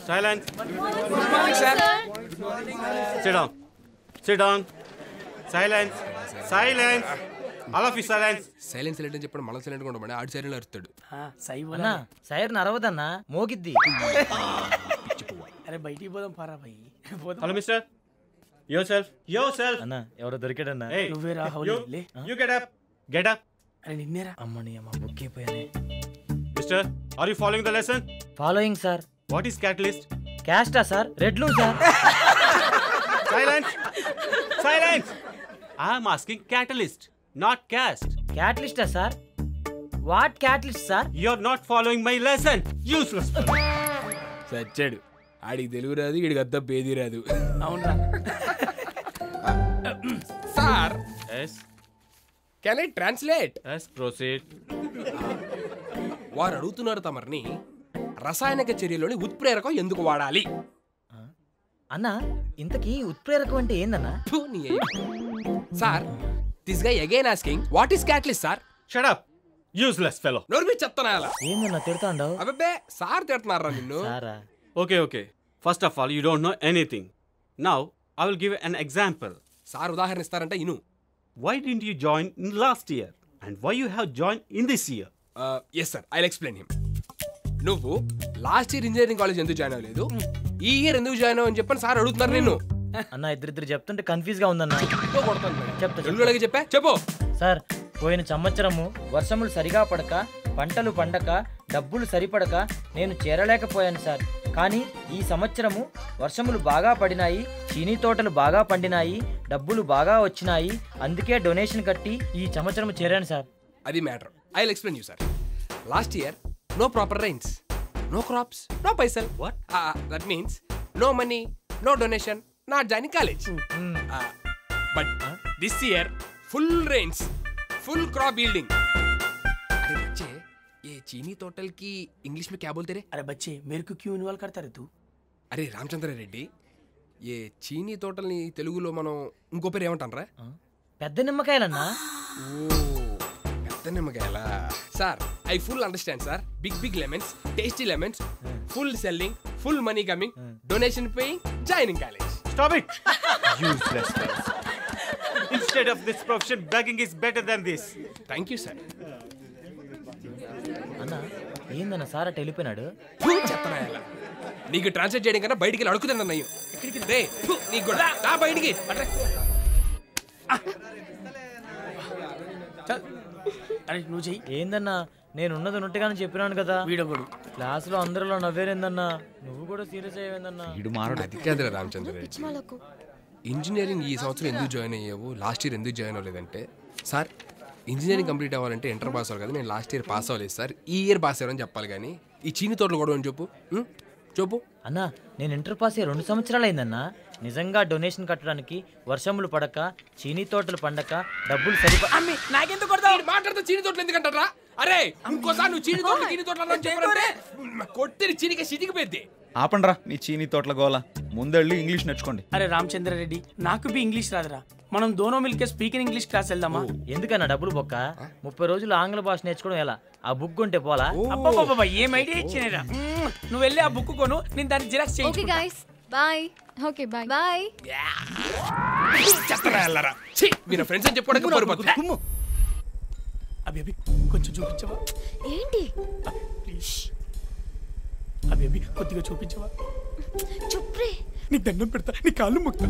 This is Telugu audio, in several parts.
Silence. Good morning, sir. Sit down. Sit down. Silence. Silence. All of you silence. Silence silent అని చెప్పడం మనం సైలెంట్ గా ఉండమని ఆడు సైలెంట్ అరుస్తాడు. అన్నా సైరన్ అరవదన్నా మోగిద్ది. అరే బయటికి పోదాం పారా భయ్. Hello, mister. Yourself. అన్నా ఎవరో దొరికాడన్నా. Hey, నువ్వేరా హౌలే. you get up. Get up. అరే నిన్నేరా. అమ్మని అమ్మ బుక్ అయిపోయానే. Mister, are you following the lesson? Following sir. What is catalyst? క్యాస్టా సార్? రెడ్ లూ sir. Silence. Silence. I am asking catalyst, not cast. క్యాటలిస్టా sir? What catalyst sir? You're not following my lesson. Useless fellow. సచ్చాడు. ఆడికి తెలుగు రాదు, వీడికి అర్థం పేదీ రాదు. అవునరా. Sir Yes. Can I translate? Yes, proceed. వారు అడుగుతున్నారు తమరిని రసాయనిక చర్యలోని ఉత్ప్రేరకం ఎందుకు వాడాలి? అన్నా ఇంతకీ ఉత్ప్రేరకం అంటే ఏందన్నా? Sir this guy again asking what is catalyst sir? Shut up. Useless fellow. నోరు మీద చెప్తానా అలా? ఏందన్నా తిడతాండావు? అబ్బే సార్ తిడుతున్నారా నిన్ను? సారా? Okay. First of all, you don't know anything. Now, I will give an example. Sir ఉదాహరణ ఇస్తారంటే ఇను. Why didn't you join in last year? And why you have joined in this year? Yes sir, I will explain him. నువ్వు లాస్ట్ ఇయర్ ఇంజనీరింగ్ కాలేజ్ ఎందుకు జాయిన్ అవ్వలేదు, ఈ ఇయర్ ఎందుకు జాయిన్ అవ్వని చెప్పని సార్ అడుగుతున్నారు నిన్ను. అన్నా ఇద్దరిద్దరు చెప్తుంటే కన్ఫ్యూజ్ గా ఉందన్నా. చెప్తా తెలుగులోకి చెప్పా చెప్పు. సార్ పోయిన సంవత్సరము వర్షములు సరిగా పడక పంటలు పండక డబ్బులు సరిపడక నేను చేరలేకపోయాను సార్. కానీ ఈ సంవత్సరము వర్షములు బాగా పడినాయి, చీనీ తోటలు బాగా పండినాయి, డబ్బులు బాగా వచ్చినాయి, అందుకే డొనేషన్ కట్టి ఈ సంవత్సరం చేరాను సార్. అది matter. I will explain you sir. Last year no proper rains, no crops, no పైసల్. What? That means no money, no donation, not joining college. But this year full rains, full crop yielding. अरे बच्चे ये चीनी तोटल की इंग्लिश में क्या बोलते रे? अरे बच्चे मेरे को क्यों इन्वॉल्व करता रे तू? अरे रामचंद्र रेड्डी ये चीनी తోటల్ని తెలుగులో మనం ఇంకో పేరు ఏమంటాంరా? పెద్ద నిమ్మకాయలన్నా. ఓ పెద్ద నిమ్మకాయలా? Sir I full understand sir. Big lemons, tasty lemons, full selling, full money coming, donation paying, joining college. Stop it. Useless fellow. Instead of this profession, begging is better than this. Thank you sir. అన్నా ఏందన్నా సార్ అటు వెళ్ళిపోయినాడు? చెత్తనాయాల నీకు ట్రాన్స్లేట్ చేయడం కన్నా బయటికి వెళ్ళి అడుగుతాను అన్నయ్య. రే నీకు కూడా రా బయటికి. అరే నువ్వు చెయ్యి. ఏందన్నా నేనున్నది ఉన్నట్టుగానే చెప్పినాను కదా. వీడొకడు క్లాసులో అందరిలో నవ్వేరేందన్నా, నువ్వు కూడా సీరియస్ అయ్యేందన్నా. అది కాదురా రామచంద్ర రెడ్డి. ఇంజనీరింగ్ ఈ సంవత్సరం ఎందుకు జాయిన్ అయ్యావు, లాస్ట్ ఇయర్ ఎందుకు జాయిన్ అవ్వలేదంటే, సార్ ఇంజనీరింగ్ కంప్లీట్ అవ్వాలంటే ఇంటర్ పాస్ అవ్వాలి కదా, నేను లాస్ట్ ఇయర్ పాస్ అవ్వలేదు సార్, ఈ ఇయర్ పాస్ అయ్యారని చెప్పాలి. కానీ ఈ చీని తోటలు కూడా అని చెప్పు చెప్పు. అన్నా నేను ఇంటర్ పాస్ అయ్యి 2 సంవత్సరాలు అయిందన్నా. నిజంగా డొనేషన్ కట్టడానికి వర్షములు పడక చీనీ తోటలు పండక డబ్బులు నాకెందుకు కొడతావు? మాట్లాడుతూ చీని తోటలు ఎందుకంటారా? అరే ఇంకోసారి నువ్వు చీని తోటలు చెప్పారంటే కొట్టి చీనిక సిటికిపోయింది. ఆపండ్రా నీ చీనీ తోటల గోల, ముందెళ్ళి ఇంగ్లీష్ నేర్చుకోండి. అరే రామచంద్ర రెడ్డి నాకు బి ఇంగ్లీష్ రాదురా, మనం దోనో మిల్కే స్పీకింగ్ ఇంగ్లీష్ క్లాస్ వెళ్దామా? ఎందుకన్నా డబ్బులు బొక్క? 30 రోజులు ఆంగ్ల భాష నేర్చుకోవడం ఎలా? ఆ బుక్ ఉంటే పోలా? అబ్బబ్బబ్బ ఏం ఐడియా ఇచ్చినరా. నువ్వు వెళ్ళి ఆ బుక్ కొను, నేను దాన్ని జిరాక్స్ చేయించుకుంటా. Okay guys bye. Okay bye bye. చెత్తరా ఎల్లరా. ఛీ మీరు ఫ్రెండ్స్ అని చెప్పుకోవడానికి పరిపత్తి. అభి అభి కొంచెం చూపించవా? ఏంటి? ప్లీజ్ అభి అభి కొద్దిగా చూపించవా? చుప్రే నీ దండం పెడతా, నీ కాళ్ళు ముక్తా.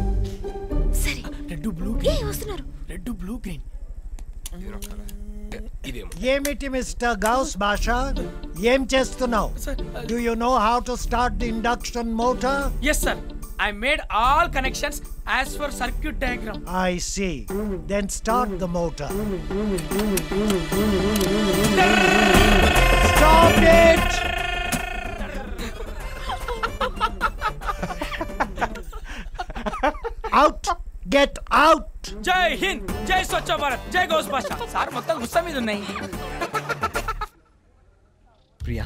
సరే రెడ్ బ్లూ గ్రీన్ వస్తున్నారు. Red blue green. ఏమిటి మిస్టర్ గౌస్ బాషా, ఏం చేస్తున్నావు? Do you know how to start the induction motor? yes sir, I made all connections as per circuit diagram. I see. Then start the motor. Stop it! Out! Get out! జై హింద్, జై స్వచ్ఛ భారత్, జై గౌస్ భాష. సార్ మొత్తం గుస్సా మీద ఉన్నాయి. Priya,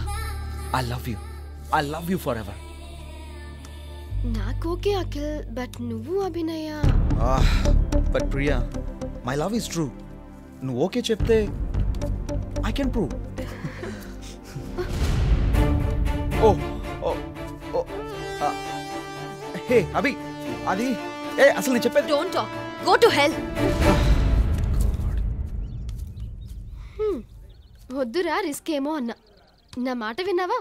I love you forever. నాకు ఓకే అఖిల్, బట్ నువ్వు అభినయ. But Priya, my love is true. నువ్వు ఓకే చెప్తే I can prove. Oh. హే అభి, అది అసలు నేను చెప్పేది. Don't talk, go to hell. వద్దురా, రిస్క్ ఏమో అన్నా. నా మాట విన్నావా?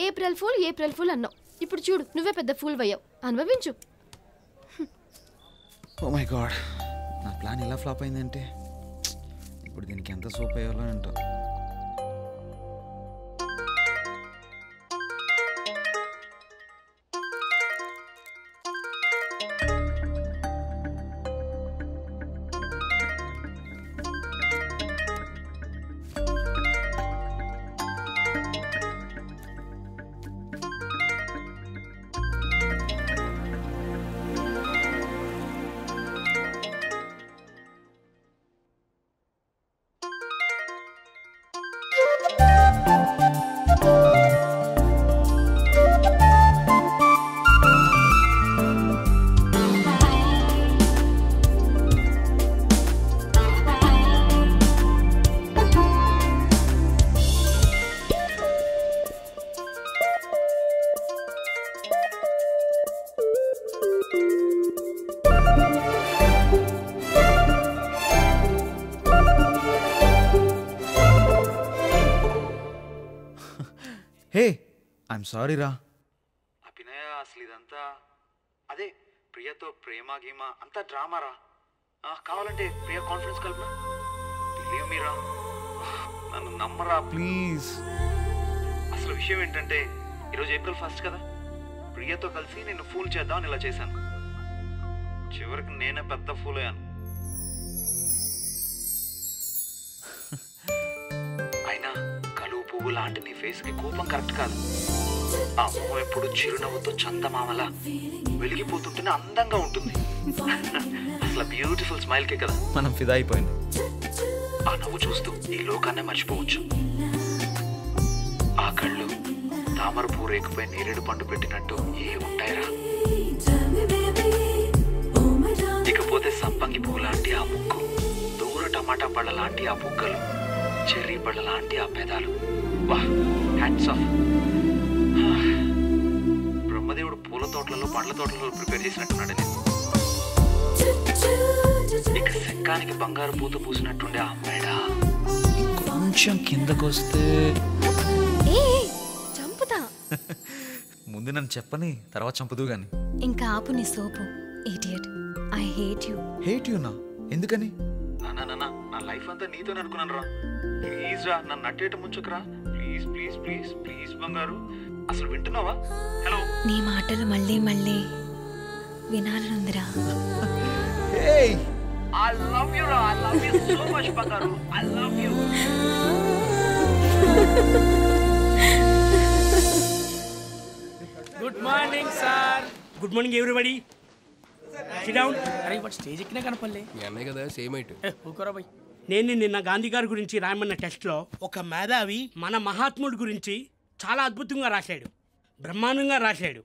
ఏప్రిల్ ఫూల్ అన్నావు. ఇప్పుడు చూడు, నువ్వే పెద్ద ఫూల్ అయ్యావు. అనుభవించు. ఓ మై గాడ్, నా ప్లాన్ ఎలా ఫ్లాప్ అయిందంటే ఇప్పుడు దీనికి ఎంత సోప్ అయ్యాలో అంట. హే, ఐఎమ్ సారీ రా. అభినయ, అసలు ఇదంతా అదే ప్రియతో ప్రేమ గీమ అంతా డ్రామా రా. కావాలంటే ప్రియ కాన్ఫరెన్స్ కలుపునా. బిలీవ్ మీ రా, నన్ను నమ్మరా ప్లీజ్. అసలు విషయం ఏంటంటే ఈరోజు ఏప్రిల్ 1 కదా. ప్రియతో కలిసి నిన్ను ఫూల్ చేద్దామని ఇలా చేశాను. చివరికి నేనే పెద్ద ఫూల్ అయ్యాను. అయినా కలువు పువ్వు లాంటి నీ ఫేస్కి కోపం కరెక్ట్ కాదు. ఆ మొహం ఎప్పుడు చిరునవ్వుతో చందమామలా వెలిగిపోతుంటేనే అందంగా ఉంటుంది. అసలు బ్యూటిఫుల్ స్మైల్కే కదా మనం ఫిదా అయిపోయింది. ఆ నవ్వు చూస్తూ ఈ లోకాన్నే మర్చిపోవచ్చు. ఆ కళ్ళు తామర పువ్వు రేకుపై నేరేడు పండు పెట్టినట్టు ఏ ఉంటాయిరా. ఇకపోతే సంపంగి పువ్వు లాంటి ఆ ముక్కు, దూర టమాటా పళ్ళ లాంటి ఆ బుగ్గలు, చెర్రీ పళ్ళ లాంటి ఆ పెదాలు. వాహ్, హ్యాట్స్ ఆఫ్. బ్రహ్మదేవుడు పూల తోటలలో పండ్ల తోటలలో ప్రిపేర్ చేసినట్టున్నాడు నేను. ఇక శంఖానికి బంగారు పూత పూసినట్టుండే ఆ మెడ కొంచెం కిందకొస్తే చంపుతా. ముందు నన్ను చెప్పని, తర్వాత చంపుదు గాని. ఇంకా ఆపు నీ soap. Idiot, I hate you. Hate you నా? ఎందుకని? నా లైఫ్ అంతా నీతో అనుకున్నాను రా. ప్లీజ్ రా, నన్ను నట్టేట ముంచుకురా. ప్లీజ్ ప్లీజ్ ప్లీజ్ ప్లీజ్ బంగారు. అసలు వింటున్నావా? హలో, నీ మాటలు మళ్ళీ మళ్ళీ వినాలనుందిరా. Hey, I love you రా. I love you so much బంగారు. I love you. Good morning sir. Good morning everybody. SIT down. అరే వాడు స్టేజ్ ఎక్కినా కనపడలే. మీ అన్నయ్య కదా, సేమ్ అయిట్. ఊకోరా బాయ్. నేను నిన్న గాంధీ గారి గురించి రాయమన్న టెస్ట్లో ఒక మేధావి మన మహాత్ముడి గురించి చాలా అద్భుతంగా రాశాడు, బ్రహ్మాండంగా రాశాడు.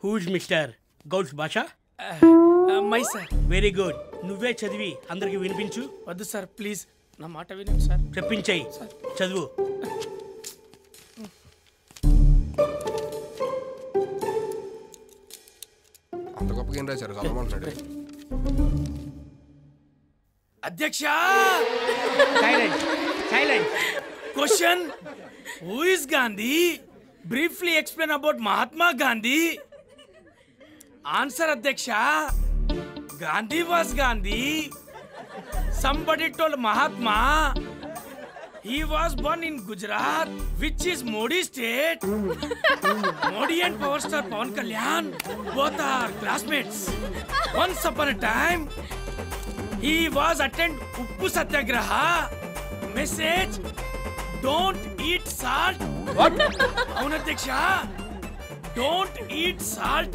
హూజ్ మిస్టర్ గౌస్ భాషా? My sir. Very good. నువ్వే చదివి అందరికి వినిపించు. వద్దు సార్, ప్లీజ్ నా మాట వినండి సార్. చెప్పించాయి, చదువు. అంత గొప్పగా ఏం రాశారు, చదవమంటున్నాడు. అధ్యక్ష, silent silent. Question, who is Gandhi? Briefly explain about Mahatma Gandhi. Answer అధ్యక్ష, Gandhi was Gandhi. Somebody told Mahatma he was born in Gujarat, which is Modi state. Modi and power star Pawan Kalyan both are classmates. Once upon a time, he was attend Uppu Satyagraha. Message: don't eat salt. What? Avunadhyaksha, don't eat salt.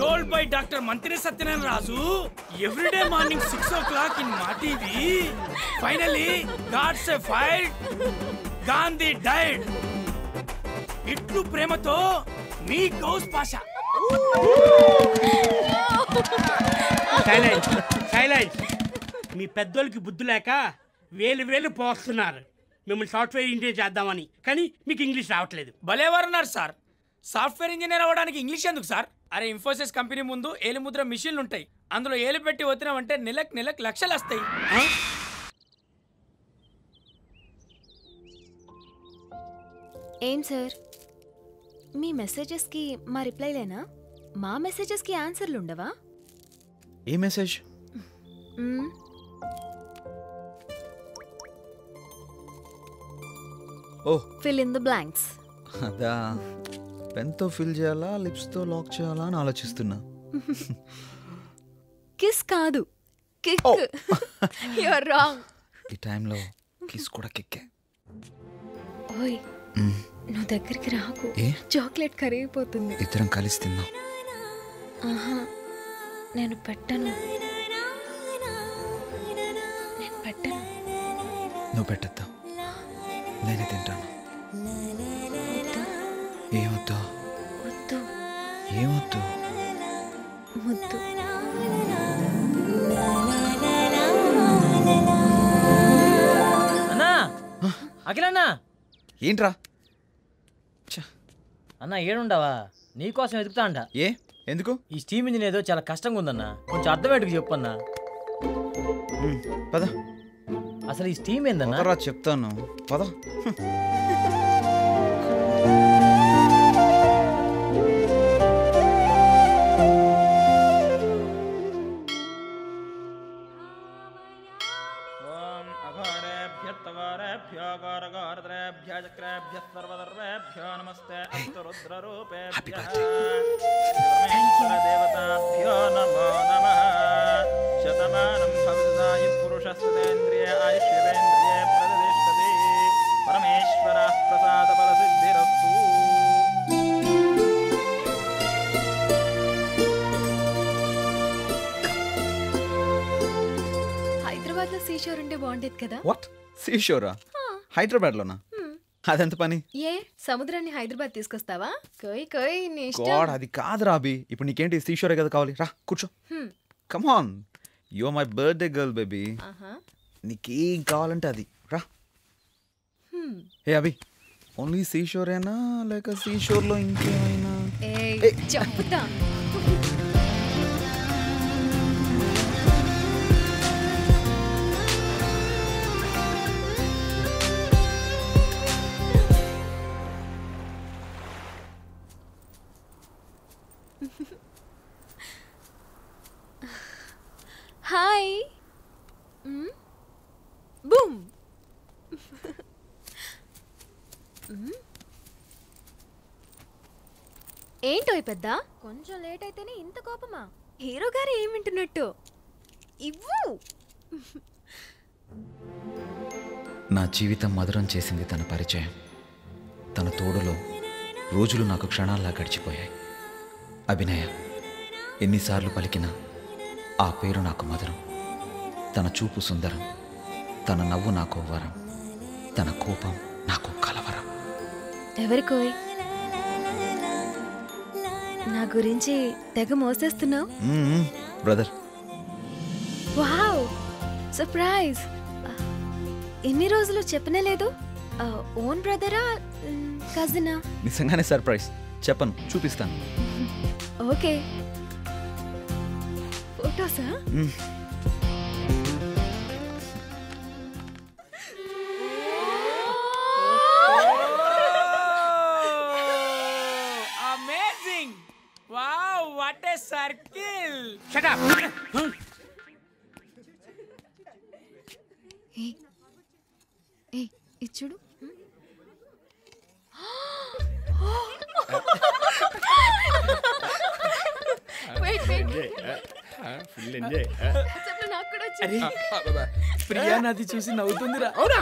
Told by Dr. Mantri Satyanarayana Razu every day morning 6 o'clock in Ma TV. Finally, God say fired. Gandhi died. Itlu premato me Gauss Pasha. Silent silent. మీ పెద్దోళ్ళకి బుద్ధి లేక వేలు వేలు పోస్తున్నారు. మిమ్మల్ని సాఫ్ట్వేర్ ఇంజనీర్ చేద్దామని, కానీ మీకు ఇంగ్లీష్ రావట్లేదు. భలేవారున్నారు సార్. సాఫ్ట్వేర్ ఇంజనీర్ అవ్వడానికి ఇంగ్లీష్ ఎందుకు సార్? అరే ఇన్ఫోసిస్ కంపెనీ ముందు ఏలుముద్ర మిషన్లు ఉంటాయి, అందులో ఏలు పెట్టి వదినామంటే నెలకు లక్షలు వస్తాయి. ఏం సార్, మీ మెసేజెస్కి మా రిప్లైలేనా? మా మెసేజెస్కి ఆన్సర్లు ఉండవా? ఏ మెసేజ్? ఓ, ఫిల్ ఇన్ ద బ్లాంక్స్. అదా, పెన్తో ఫిల్ చేయాలా లిప్స్తో లాక్ చేయాలా అని ఆలోచిస్తున్నా. కిస్ కాదు, కిక్. You are wrong. ఈ టైంలో కిస్ కూడా కిక్కే. ఓయ్, నువ్వు దగ్గరికి రాకు. ఏ? చాక్లెట్ కరిగిపోతుంది. ఇద్దరం కలిసి తిందాం. ఆహా, నేను పెట్టను. నువ్వు పెట్టద్దా, నేనే తింటాను. ఏమొద్దు? వద్దు. ఏమొద్దు? ముద్దు. అన్నా, అఖిలన్నా. ఏంట్రా? అన్న ఏడుండవా? నీకోసం వెతుకుతా అంట. ఏ ఎందుకు? ఈ స్టీమ్ ఇంజిన్ ఏదో చాలా కష్టంగా ఉందన్నా, కొంచెం అర్థమయ్యేట్టుగా చెప్పన్నా. పద. అసలు ఈ స్టీమ్ ఏందన్నా? రా చెప్తాను, పద. హైదరాబాద్ లో సీషోర్ ఉంటే బాగుండేది కదా. వాట్? సీషోరా? హైదరాబాద్ లోనా? అదెంత పని? ఏ సముద్రాన్ని హైదరాబాద్ తీసుకొస్తావా? కోయ్ కోయ్ నీ ఇష్టం. గాడ్, అది కాదు రాబీ. ఇప్పుడు నీకేంటి సీషోరే కదా కావాలి? రా కూర్చో. Come on, you are my birthday girl baby. నీకేం కావాలంటే అది రా. ఏ అభి, ఓన్లీ సీషోరేనా లేక సీషోర్లో ఇంకేమైనా? చెప్తా. హాయ్. బూమ్. ఏంటో పెద్ద, కొంచెం లేట్ అయితేనే ఇంత కోపమా? హీరో గారు ఏం వింటున్నట్టు? ఇవ్వు. నా జీవితం మధురం చేసింది తన పరిచయం. తన తోడులో రోజులు నాకు క్షణాల్లా గడిచిపోయాయి. అభినయ ఎన్నిసార్లు పలికినా ఆ పేరు నాకు మధురం. తన చూపు సుందరం, తన నవ్వు నాకు వరం, తన కోపం నాకు కలవరం. ఎవరికోయ్ నా గురించి తెగ మోసేస్తున్నావు? బ్రదర్. Wow, surprise. ఎన్ని రోజులు చెప్పనే లేదు. ఓన్ బ్రదరా కజినా? నిజంగానే సర్ప్రైజ్. చెప్పను, చూపిస్తాను. ఓకే. ఫోటోసా? Amazing. Wow, what a circle. Shut up. ఏ ఇది చూడు. ప్రియా నాది చూసి నవ్వుతుందిరా. అవునా?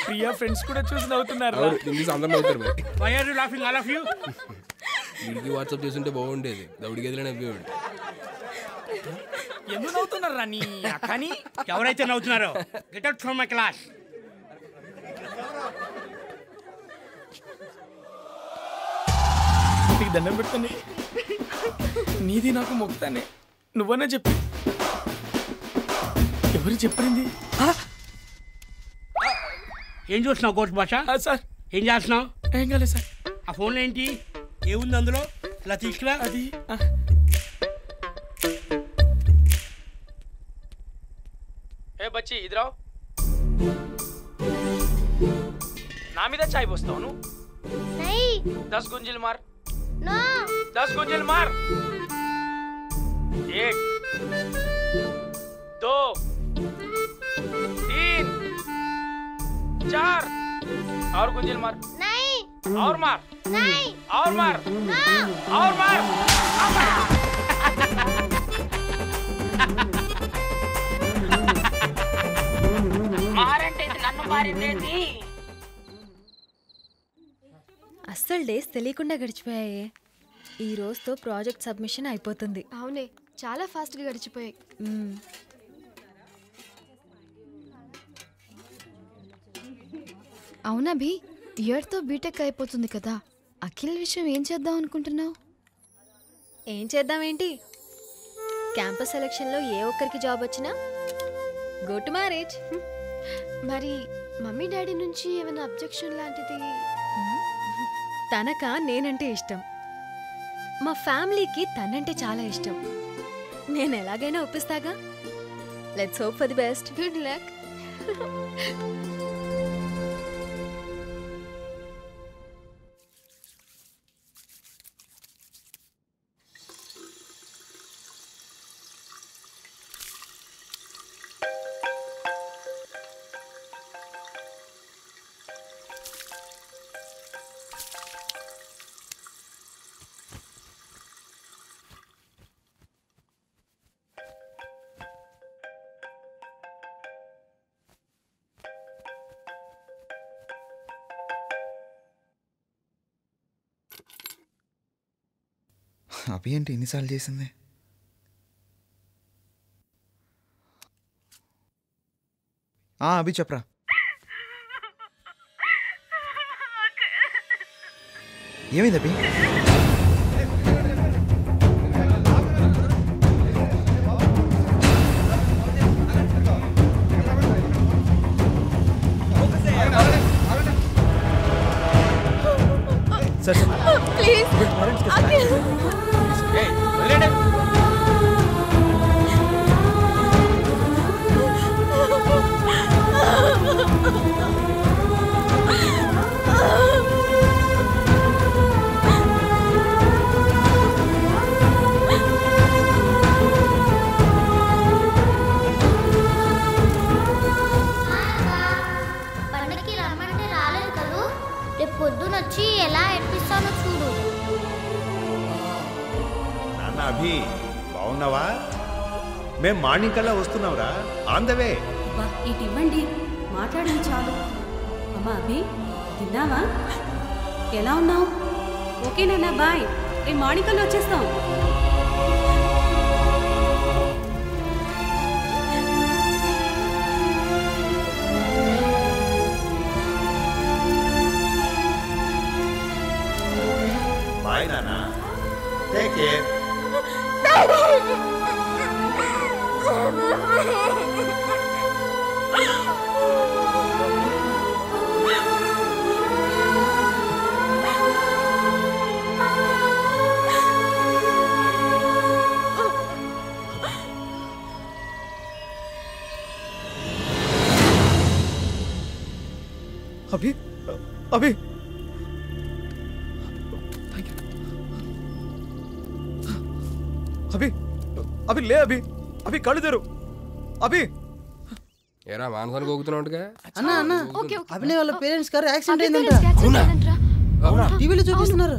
ప్రియా ఫ్రెండ్స్ కూడా చూసి నవ్వుతున్నారు. అందరం అవుతారు. Why are you laughing, all of you? వీడికి వాట్సాప్ చేస్తుంటే బాగుండేది. దౌడికి ఎదురైనా నవ్వేవాడు. ఎందుకు నవ్వుతున్నారా నీ అక్కని? ఎవరైతే నవ్వుతున్నారో get out from my class. నీకు దండం పెడతానే, నీది నాకు మొక్కుతానే. నువ్వన్నా చెప్పి. ఎవరు చెప్పింది? ఏం చూస్తున్నావు కోచ్ భాష? సార్ ఏం చేస్తున్నావు? ఏం కాలేదు సార్. ఆ ఫోన్లో ఏంటి? ఏముంది అందులో? ఇలా తీసుకురా. అది ఏ బచ్చి ఇదిరావు, నా మీద చాయ్ పోస్తావు నువ్వు? 10 గుంజీలు మార్. 10 గుంజీలు మార్. 1 2 3 4 और गुंजिल मार. नहीं. और मार. नहीं. और मार. और मार. మారంటే నన్ను మారిందేంటి? అస్సలు డేస్ తెలియకుండా గడిచిపోయాయి. ఈ రోజుతో ప్రాజెక్ట్ సబ్మిషన్ అయిపోతుంది. అవునే, చాలా ఫాస్ట్గా గడిచిపోయాయి. అవునా బి, ఇయర్తో బీటెక్ అయిపోతుంది కదా. అఖిల్ విషయం ఏం చేద్దాం అనుకుంటున్నావు? ఏం చేద్దామేంటి, క్యాంపస్ సెలక్షన్లో ఏ ఒక్కరికి జాబ్ వచ్చినా గో టు మ్యారేజ్. మరి మమ్మీ డాడీ నుంచి ఏమైనా అబ్జెక్షన్ లాంటిది? తనక నేనంటే ఇష్టం, మా ఫ్యామిలీకి తనంటే చాలా ఇష్టం. నేను ఎలాగైనా ఒప్పిస్తాగా. Let's hope for the best. Good luck. Abhi ఏంటి ఎన్నిసార్లు చేసింది? అభి చెప్పరా. ఏమైంది అభి? సార్ ప్లీజ్ పండగకి రమ్మంటే రాలేదు కదూ. రేపు పొద్దునొచ్చి ఎలా ఎట్టిస్తానో చూడు. నాన్న అభి బాగున్నావా? మేం మార్నింగ్ కల్లా వస్తున్నావురా. On the way. ఇటు ఇవ్వండి, మాట్లాడింది చాలు. అమ్మా అభి, తిన్నావా? ఎలా ఉన్నావు? ఓకేనా? బాయ్. రేపు మార్నింగ్ కల్లా వచ్చేస్తాం. బాయ్ నాన్న. Take care. అభి అభి అభి అభి లే అభి అభి కళ్ళు తెరు అభి. ఏరా మానసాన్ని గోగుతున్నావుగా? అన్నా అన్నా, ఓకే ఓకే. అభినయ్ వాళ్ళ పేరెంట్స్ గారు యాక్సిడెంట్ అభి అయిందంట. పేరెంట్స్కి యాక్సిడెంట్ అయిందంట్రా. టీవీలో చూపిస్తున్నారు.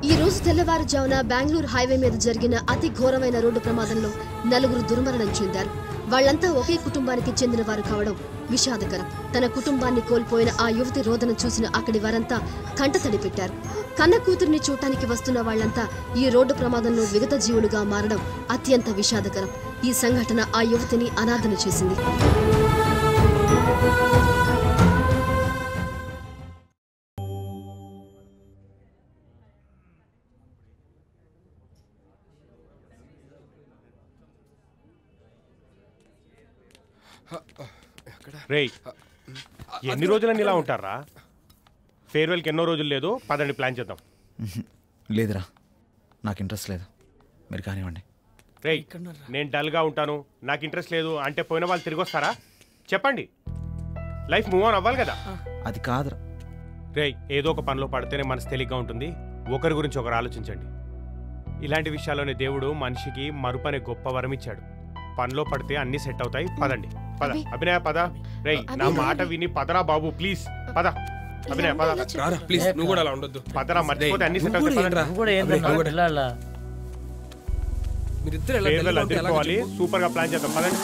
ఈ రోజు తెల్లవారుజామున బెంగళూరు హైవే మీద జరిగిన అతి ఘోరమైన రోడ్డు ప్రమాదంలో 4 దుర్మరణం చెందారు. వాళ్లంతా ఒకే కుటుంబానికి చెందిన వారు కావడం విషాదకరం. తన కుటుంబాన్ని కోల్పోయిన ఆ యువతి రోదన చూసిన అక్కడి వారంతా కంటతడి పెట్టారు. కన్న కూతుర్ని చూడటానికి వస్తున్న వాళ్లంతా ఈ రోడ్డు ప్రమాదంలో విగత జీవులుగా మారడం అత్యంత విషాదకరం. ఈ సంఘటన ఆ యువతిని అనాథన చేసింది. రేయ్, ఎన్ని రోజులని ఇలా ఉంటారా? ఫేర్వెల్కి ఎన్నో రోజులు లేదు, పదండి ప్లాన్ చేద్దాం. లేదురా, నాకు ఇంట్రెస్ట్ లేదు, మీరు కానివ్వండి. రేయ్, నేను డల్గా ఉంటాను, నాకు ఇంట్రెస్ట్ లేదు అంటే పోయిన వాళ్ళు తిరిగి వస్తారా? చెప్పండి, లైఫ్ మూవ్ ఆన్ అవ్వాలి కదా. అది కాదురా. రేయ్, ఏదో ఒక పనిలో పడితేనే మనసు తేలిగ్గా ఉంటుంది. ఒకరి గురించి ఒకరు ఆలోచించండి. ఇలాంటి విషయాల్లోనే దేవుడు మనిషికి మరుపనే గొప్ప వరం ఇచ్చాడు. పనిలో పడితే అన్ని సెట్ అవుతాయి. పదండి, పద. అభినయ పద. రేయ్, నా మాట విని పదరా బాబు, ప్లీజ్ పద. అభినయ పద. ప్లీజ్, నువ్వు కూడా అలా ఉండొద్దు. పదరా, మర్చిపోతే అన్ని సెట్ అవుతాయి. మీరిద్దరు సూపర్ గా ప్లాన్ చేద్దాం. పదండి.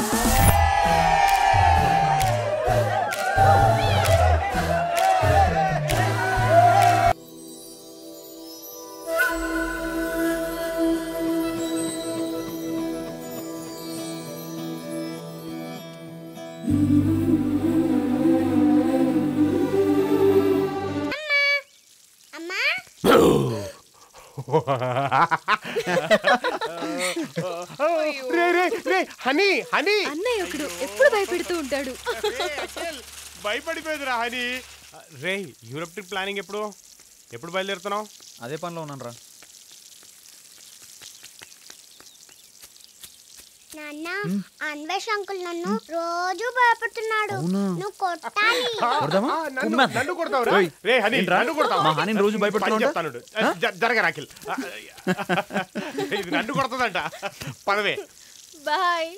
హనీ, హనీ అన్నయ్య ఒకడు ఎప్పుడు భయపెడుతూ ఉంటాడు. భయపడిపోయేదిరా హనీ. రే, యూరోప్ ట్రిప్ ప్లానింగ్ ఎప్పుడు బయలుదేరుతున్నావు? అదే పనిలో ఉన్నాను రా. నాన్న, అన్వేష్ అంకుల్ నన్ను రోజు భయపెడుతున్నాడు. నువ్వు కొట్టాలి. నన్ను కొడతావురా? రే హనీ, నన్ను కొడతావు? మా హనీ రోజు భయపెడుతున్నాడు. జరగ రాకిల్, ఇది నన్ను కొడతాదంట. పదవే. బాయ్.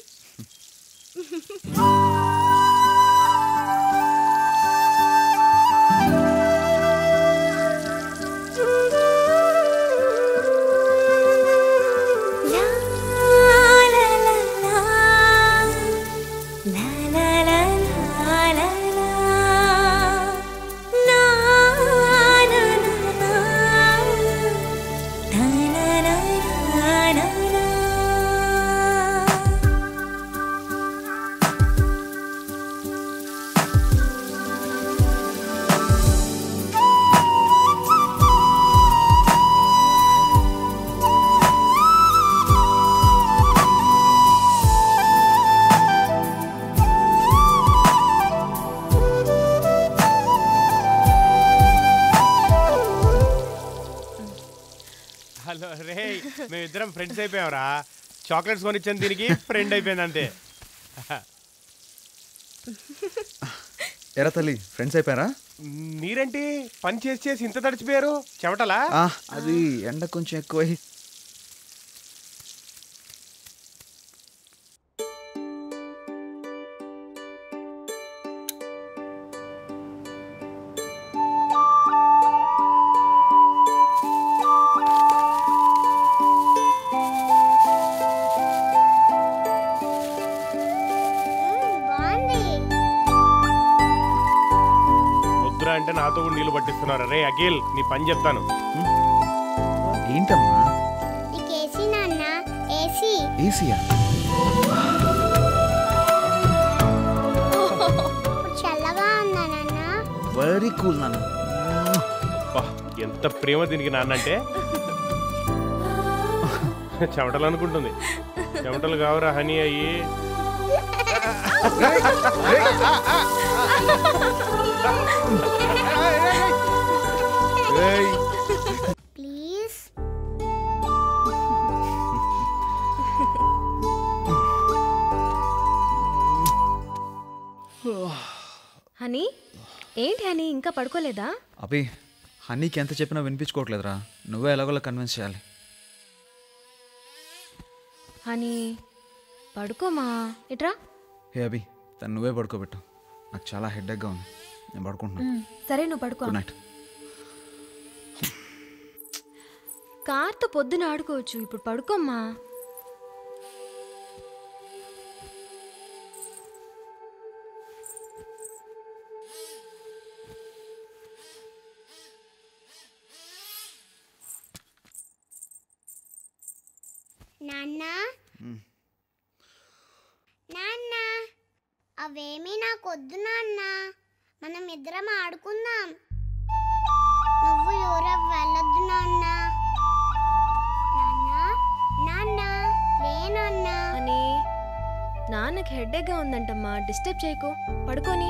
హలో రే, మేమిద్దరం ఫ్రెండ్స్ అయిపోయావరా. చాక్లెట్స్ కొనిచ్చాను, దీనికి ఫ్రెండ్ అయిపోయింది అంతే. ఎరా తల్లి, ఫ్రెండ్స్ అయిపోయారా? మీరేంటి పని చేసి చేసి ఇంత తడిచిపోయారు? చెమటలా? అది ఎండ కొంచెం ఎక్కువ. అంటే నాతో కూడా నీళ్లు పట్టిస్తున్నారు. రే అఖిల్, నీ పని చెప్తాను. ఏంటమ్మా? ఏసీ నాన్న, ఏసీ. ఏసీయా? చల్లగా ఉందా నాన్న? వెరీ కూల్ నాన్న. ఎంత ప్రేమ దీనికి నాన్న అంటే. చెమటలు అనుకుంటుంది. చెమటలు కావురా హనీ అయ్యి. ప్లీజ్. హనీ, ఏంటి హనీ ఇంకా పడుకోలేదా? అభి, హనీకి ఎంత చెప్పినా వినిపించుకోవట్లేదురా. నువ్వే ఎలాగోలా కన్విన్స్ చేయాలి. హనీ, పడుకోమా. ఇట్రా. హే అభి, తను నువ్వే పడుకోబెట్టు. నాకు చాలా హెడ్ఏక్గా ఉంది, నేను పడుకుంటున్నాను. సరే, నువ్వు పడుకో. Good night. కార్తో పొద్దున ఆడుకోవచ్చు, ఇప్పుడు పడుకోమ్మా. నాన్న, నాన్న, అవేమీ నాకొద్దు నాన్న. మనం ఇద్దరం ఆడుకుందాం. నువ్వు యూరప్ వెళ్ళొద్దు నాన్న. నాన్న, లేనన్నా. అని నాన్నకి హెడ్ఏక్గా ఉందంటమ్మా, డిస్టర్బ్ చేయకు, పడుకోని.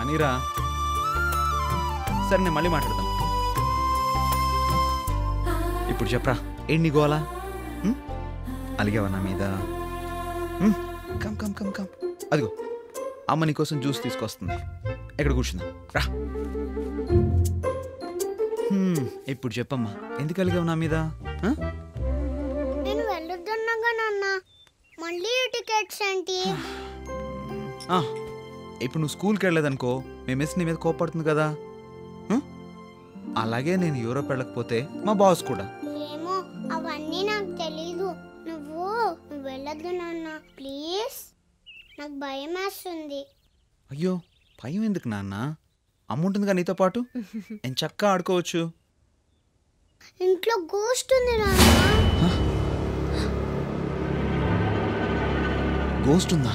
అనిరా సరే నేను మళ్ళీ మాట్లాడదాం. ఇప్పుడు చెప్పరా ఏంటి నీ గోలా? అలిగావా నా మీద? కమ్ కమ్ కమ్ కమ్ అదిగో అమ్మ నీకోసం జ్యూస్ తీసుకొస్తుంది. ఎక్కడ కూర్చుందాం రా. ఇప్పుడు చెప్పమ్మా ఎందుకు అలిగావు నా మీద? నేను వెళ్ళొద్దన్నాగా నాన్న, మళ్ళీ టికెట్స్ ఏంటి? ఇప్పుడు నువ్వు స్కూల్కి వెళ్ళలేదనుకో మీ మిస్ నీ మీద కోపడుతుంది కదా. అలాగే నేను యూరోప్ వెళ్ళకపోతే మా బాస్ కూడా. ఏమో అవన్నీ నాకు తెలీదు. నువ్వు వెళ్ళొద్దు నాన్న ప్లీజ్, నాకు భయం వేస్తుంది. అయ్యో భయం ఎందుకు నాన్న? అమ్మ ఉంటుందిగా నీతో పాటు, నేను చక్కగా ఆడుకోవచ్చు. ఇంట్లో గోస్ట్ ఉంది నాన్న. గోస్ట్ ఉందా?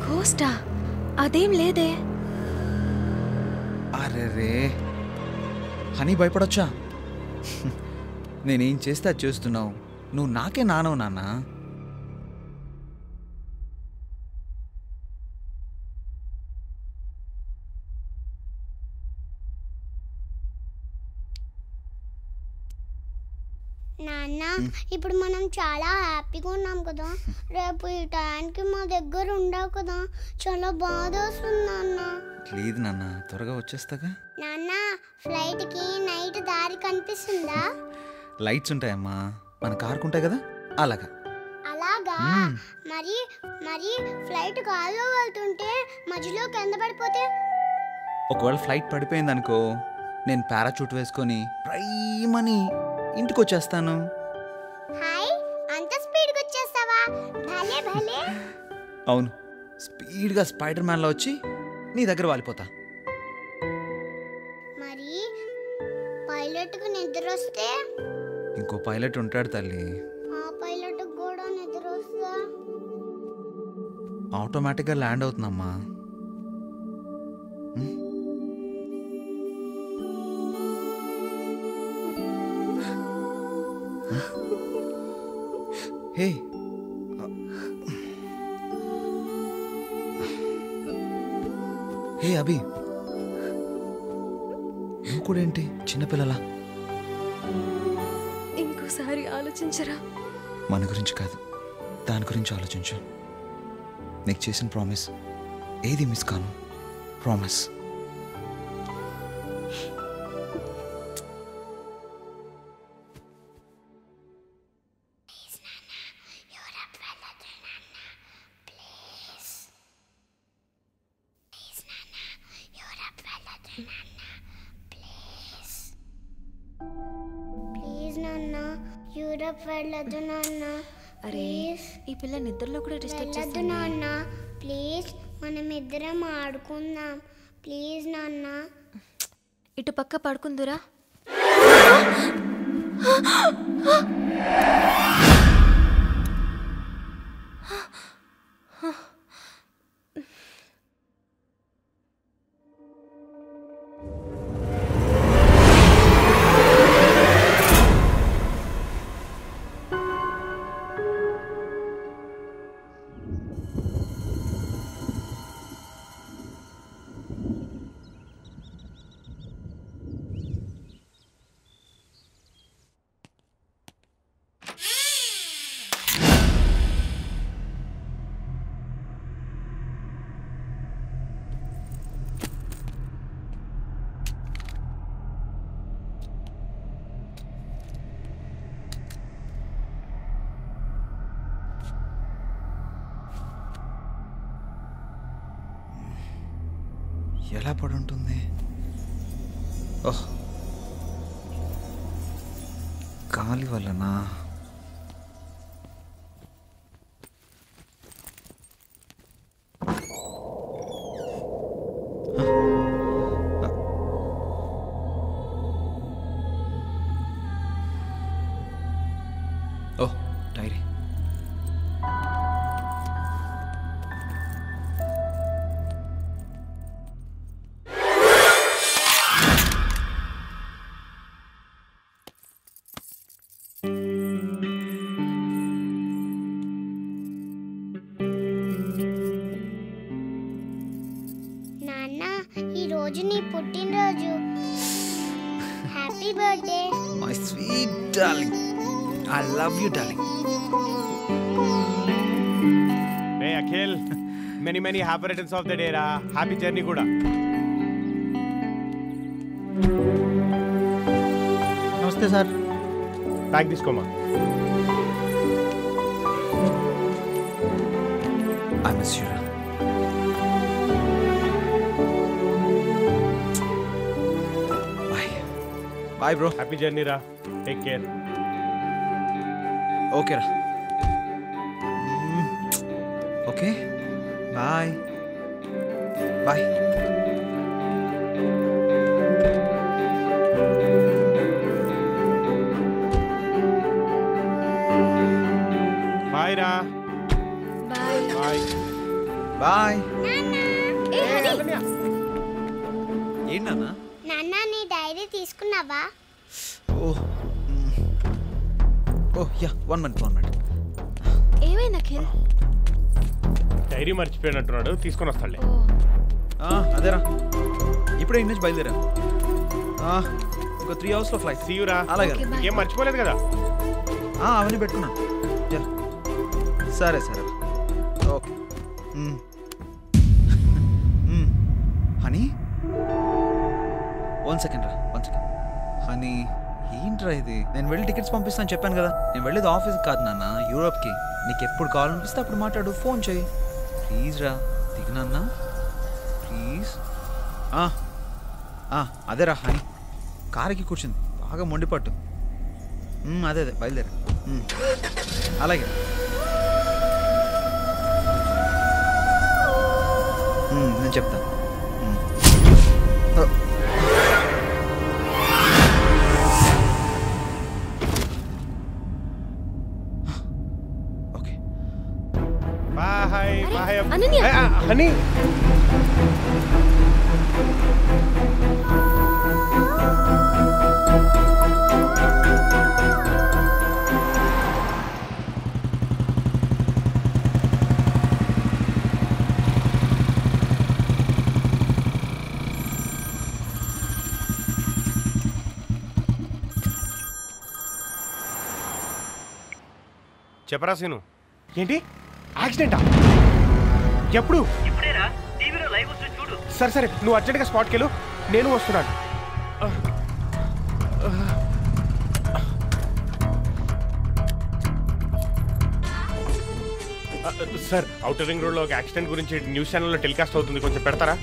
గోస్టా? అదేం లేదే. అరే రే హనీ భయపడొచ్చా? నేనేం చేస్తే అది చేస్తున్నావు. నువ్వు నాకే నానవు నాన్న. నాన్న ఇప్పుడు మనం చాలా హ్యాపీగా ఉన్నాం కదా, రేపు ఈ టైంకి మా దగ్గర ఉండవు కదా, చాలా బాధ వస్తుంది నాన్న. లేదు నాన్న త్వరగా వచ్చేస్తాగా. నాన్న ఫ్లైట్కి నైట్ దారి కనిపిస్తుందా? లైట్స్ ఉంటాయమ్మా, మన కారుకుంటాయి కదా అలాగా. అలాగా? మరి మరి ఫ్లైట్ గాల్లో వెళ్తుంటే మధ్యలో కింద పడిపోతే? ఒకవేళ ఫ్లైట్ పడిపోయింది అనుకో, నేను పారాచూట్ వేసుకొని ప్రైమని ఇంటికి వచ్చేస్తాను. హాయ్ అంత స్పీడ్గా వచ్చేస్తావా? భలే భలే. అవును స్పీడ్గా స్పైడర్ మ్యాన్లో వచ్చి నీ దగ్గర వాలిపోతా. మరి పైలట్కి నిద్ర వస్తే? ఇంకో పైలట్ ఉంటాడు తల్లి. ఆ పైలట్కి కూడా నిద్ర వస్తా? ఆటోమేటిక్గా ల్యాండ్ అవుతుందమ్మా. హే హే అభి, నువ్వు కూడా ఏంటి చిన్నపిల్లలా? ఇంకోసారి ఆలోచించరా. మన గురించి కాదు దాని గురించి ఆలోచించు. నీకు చేసిన ప్రామిస్ ఏది మిస్ కాను. ప్రామిస్. ప్లీజ్ నాన్న యూరప్ వెళ్ళొద్దు నాన్న. అరే ఈ పిల్ల నిద్రలో కూడా డిస్టర్బ్ వెళ్ళొద్దు చేస్తుంది. నాన్న ప్లీజ్, మనం ఇద్దరం ఆడుకుందాం ప్లీజ్ నాన్న. ఇటు పక్క పడుకుందురా. ఎలా పడి ఉంటుంది? ఓహ్ గాలి వల్లనా? ఓహ్ డైరీ. రోజు నీ పుట్టినరోజు. Happy birthday. My sweet darling, I love you darling. రే Akhil, many many happy returns of the day రా. హ్యాపీ జర్నీ కూడా. నమస్తే సార్. బ్యాగ్ తీసుకోమా. I miss you. Bye bro. Happy journey రా. Take care. ఓకే రా. Okay bye bye. బాయ్ రా. Bye bye bye. ఏంటి నాన్న? నాన్న నీ డైరీ తీసుకున్నావా? Oh yeah, 1 minute. ఏమైంది అఖిల్? డైరీ మర్చిపోయినట్టున్నాడు, తీసుకొని వస్తాడులే. అదేరా, ఇప్పుడే ఇంటి నుంచి బయలుదేరా. ఒక 3 hours ఫ్లైట్. సీయురా. అలాగే. ఏం మర్చిపోలేదు కదా? అవన్నీ పెట్టుకున్నాను. సరే సరే ఓకే. హనీ, 1 second రా. హనీ, ఏంట్రా ఇది? నేను వెళ్ళి టికెట్స్ పంపిస్తాను చెప్పాను కదా. నేను వెళ్ళేది ఆఫీస్కి కాదు నాన్న, యూరోప్కి. నీకు ఎప్పుడు కావాలనిపిస్తే అప్పుడు మాట్లాడు, ఫోన్ చేయి. ప్లీజ్ రా, దిగు నాన్న ప్లీజ్. అదేరా హనీ, కారుకి కూర్చుంది, బాగా మొండిపట్టు. అదే బయలుదేరా. అలాగే. నేను చెప్తాను. Okay bye bye. Ananya. Honey, చెప్పరా సీను. ఏంటి యాక్సిడెంటా? ఎప్పుడు? ఇప్పుడేరా టీవీలో లైవ్ వస్తుంది చూడు. సరే సరే, నువ్వు అర్జెంట్గా స్పాట్కి వెళ్ళు, నేను వస్తున్నాను. సార్, ఔటర్ రింగ్ రోడ్లో ఒక యాక్సిడెంట్ గురించి న్యూస్ ఛానల్లో టెలికాస్ట్ అవుతుంది, కొంచెం పెడతారా?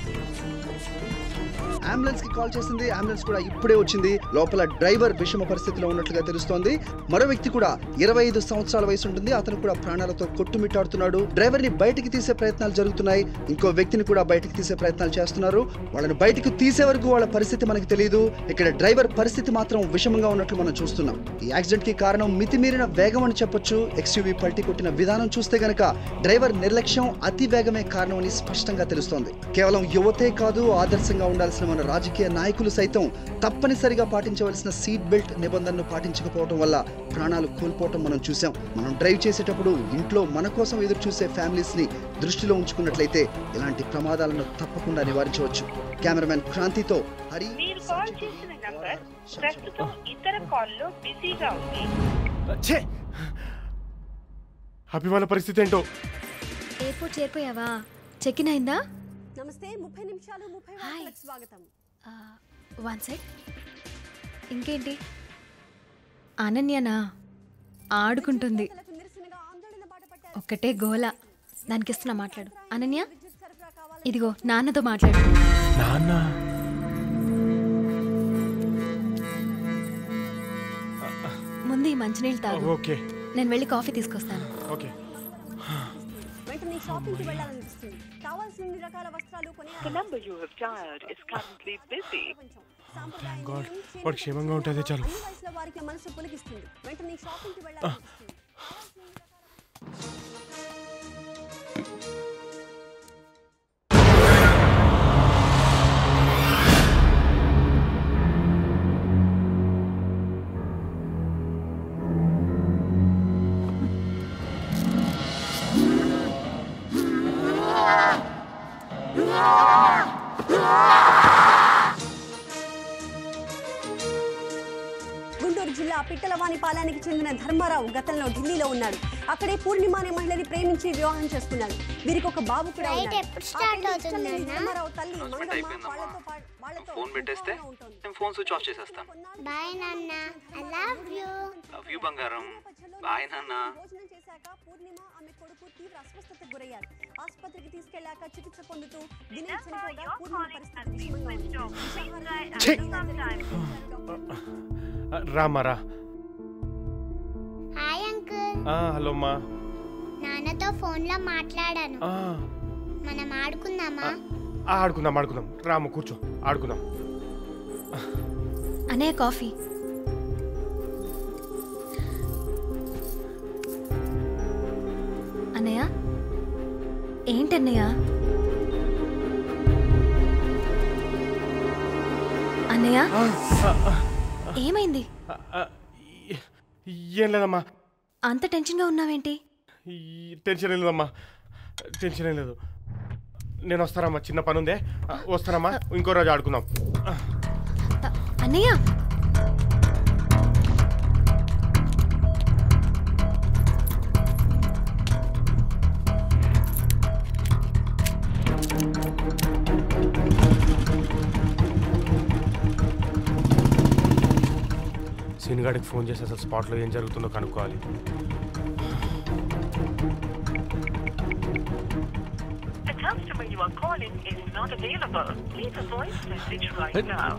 అంబులెన్స్ కి కాల్ చేసింది, అంబులెన్స్ కూడా ఇప్పుడే వచ్చింది. లోపల డ్రైవర్ విషమ పరిస్థితిలో ఉన్నట్లుగా తెలుస్తోంది. మరో వ్యక్తి కూడా 25 సంవత్సరాల వయసు ఉంటుంది, అతను కూడా ప్రాణాలతో కొట్టుమిట్టాడుతున్నాడు. డ్రైవర్ ని బయటికి తీసే ప్రయత్నాలు జరుగుతున్నాయి. ఇంకో వ్యక్తిని కూడా బయటికి తీసే ప్రయత్నాలు చేస్తున్నారు. వాళ్ళని బయటకు తీసే వరకు వాళ్ళ పరిస్థితి మనకు తెలియదు. ఇక్కడ డ్రైవర్ పరిస్థితి మాత్రం విషమంగా ఉన్నట్లు మనం చూస్తున్నాం. ఈ యాక్సిడెంట్ కి కారణం మితిమీరిన వేగం అని చెప్పొచ్చు. ఎక్స్యూవీ పల్టీ కొట్టిన విధానం చూస్తే గనక డ్రైవర్ నిర్లక్ష్యం, అతి వేగమే కారణం అని స్పష్టంగా తెలుస్తోంది. కేవలం యువతే కాదు, ఆదర్శంగా ఉండాల్సిన మన రాజకీయ నాయకులు సైతం తప్పనిసరిగా పాటించవలసిన సీట్ బెల్ట్ నిబంధనను పాటించకపోవడం వల్ల ప్రాణాలు కోల్పోవటం మనం చూసాం. మనం డ్రైవ్ చేసేటప్పుడు ఇంట్లో మన కోసం ఎదురు చూసే ఫ్యామిలీస్ ని దృష్టిలో ఉంచుకున్నట్లయితే ఇలాంటి ప్రమాదాలను తప్పకుండా నివారించవచ్చు. కెమెరామెన్ క్రాంతితో హరి. మీరు కాల్ చేసిన నంబర్ ప్రస్తుతం ఇతర కాల్లో బిజీగా ఉంది. అభిమాన పరిస్థితి ఏంటో. ఎయిర్పోర్ట్ చేరిపోయావా? చెక్ ఇన్ అయిందా? నమస్తే, 30 నిమిషాలు 30 వార్తలకు స్వాగతం. 1 sec. ఇంకేంటి? అనన్యనా ఆడుకుంటుంది, ఒక్కటే గోల. దానికి ఇస్తున్నా, మాట్లాడు. అనన్య, ఇదిగో నాన్నతో మాట్లాడు. నాన్న? ముందు ఈ మంచినీళ్ళు తాగు. ఓకే. నేను వెళ్ళి కాఫీ తీసుకొస్తాను. ఓకే. వెంటనే షాపింగ్ కి వెళ్ళాలనిపిస్తుంది. కావాల్సిన అన్ని రకాల వస్త్రాలు వాడు క్షేమంగా ఉంటుంది చాలు. వారికి మనసు పులకిస్తుంది. వెంటనే షాపింగ్ కి వెళ్ళాలనిపిస్తుంది. Ah! జిల్లా పిట్టలవాణి పాలెనికి చెందిన ధర్మారావు గతంలో ఢిల్లీలో ఉన్నాడు. అక్కడే పూర్ణిమ అనే మహిళని ప్రేమించి వివాహం చేసుకున్నాడు. వీరికి ఒక బాబు కూడా ఉన్నాడు. ధర్మారావు తల్లి ఫోన్ పెట్టేస్తే నేను ఫోన్ స్విచ్ ఆఫ్ చేసేస్తాను. బాయ్ నాన్న, I love you. Love you బంగారం. బాయ్ నాన్న. భోజనం చేశాక పూర్ణిమ ఆమె కొడుకు తీవ్ర అస్వస్థతకు గురయ్యారు. ఆసుపత్రికి తీసుకెళ్లాక చికిత్స పొందుతూ దినే చనిపోగా పూర్ణిమ పరిస్థితి విషమంగా ఉంది. రామారా. Hi uncle. హలో అమ్మా. నాన్నతో ఫోన్ లో మాట్లాడాను. మనం ఆడుకుందామా? ఆడుకుందాం. రాము కూర్చో, ఆడుకుందాం. అన్నయ్య కాఫీ. అన్నయ్య ఏంటన్నయ్య? అన్నయ్య ఏమైంది? ఏం లేదమ్మా. అంత టెన్షన్గా ఉన్నావేంటి? టెన్షన్ ఏం లేదమ్మా, టెన్షన్ ఏం లేదు. నేను వస్తానమ్మా, చిన్న పని ఉందే, వస్తానమ్మా. ఇంకో రోజు ఆడుకుందాం. అన్నయ్య సీనుగాడికి ఫోన్ చేసి అసలు స్పాట్లో ఏం జరుగుతుందో కనుక్కోవాలి. The customer you are calling is not available. Leave a voice message right now.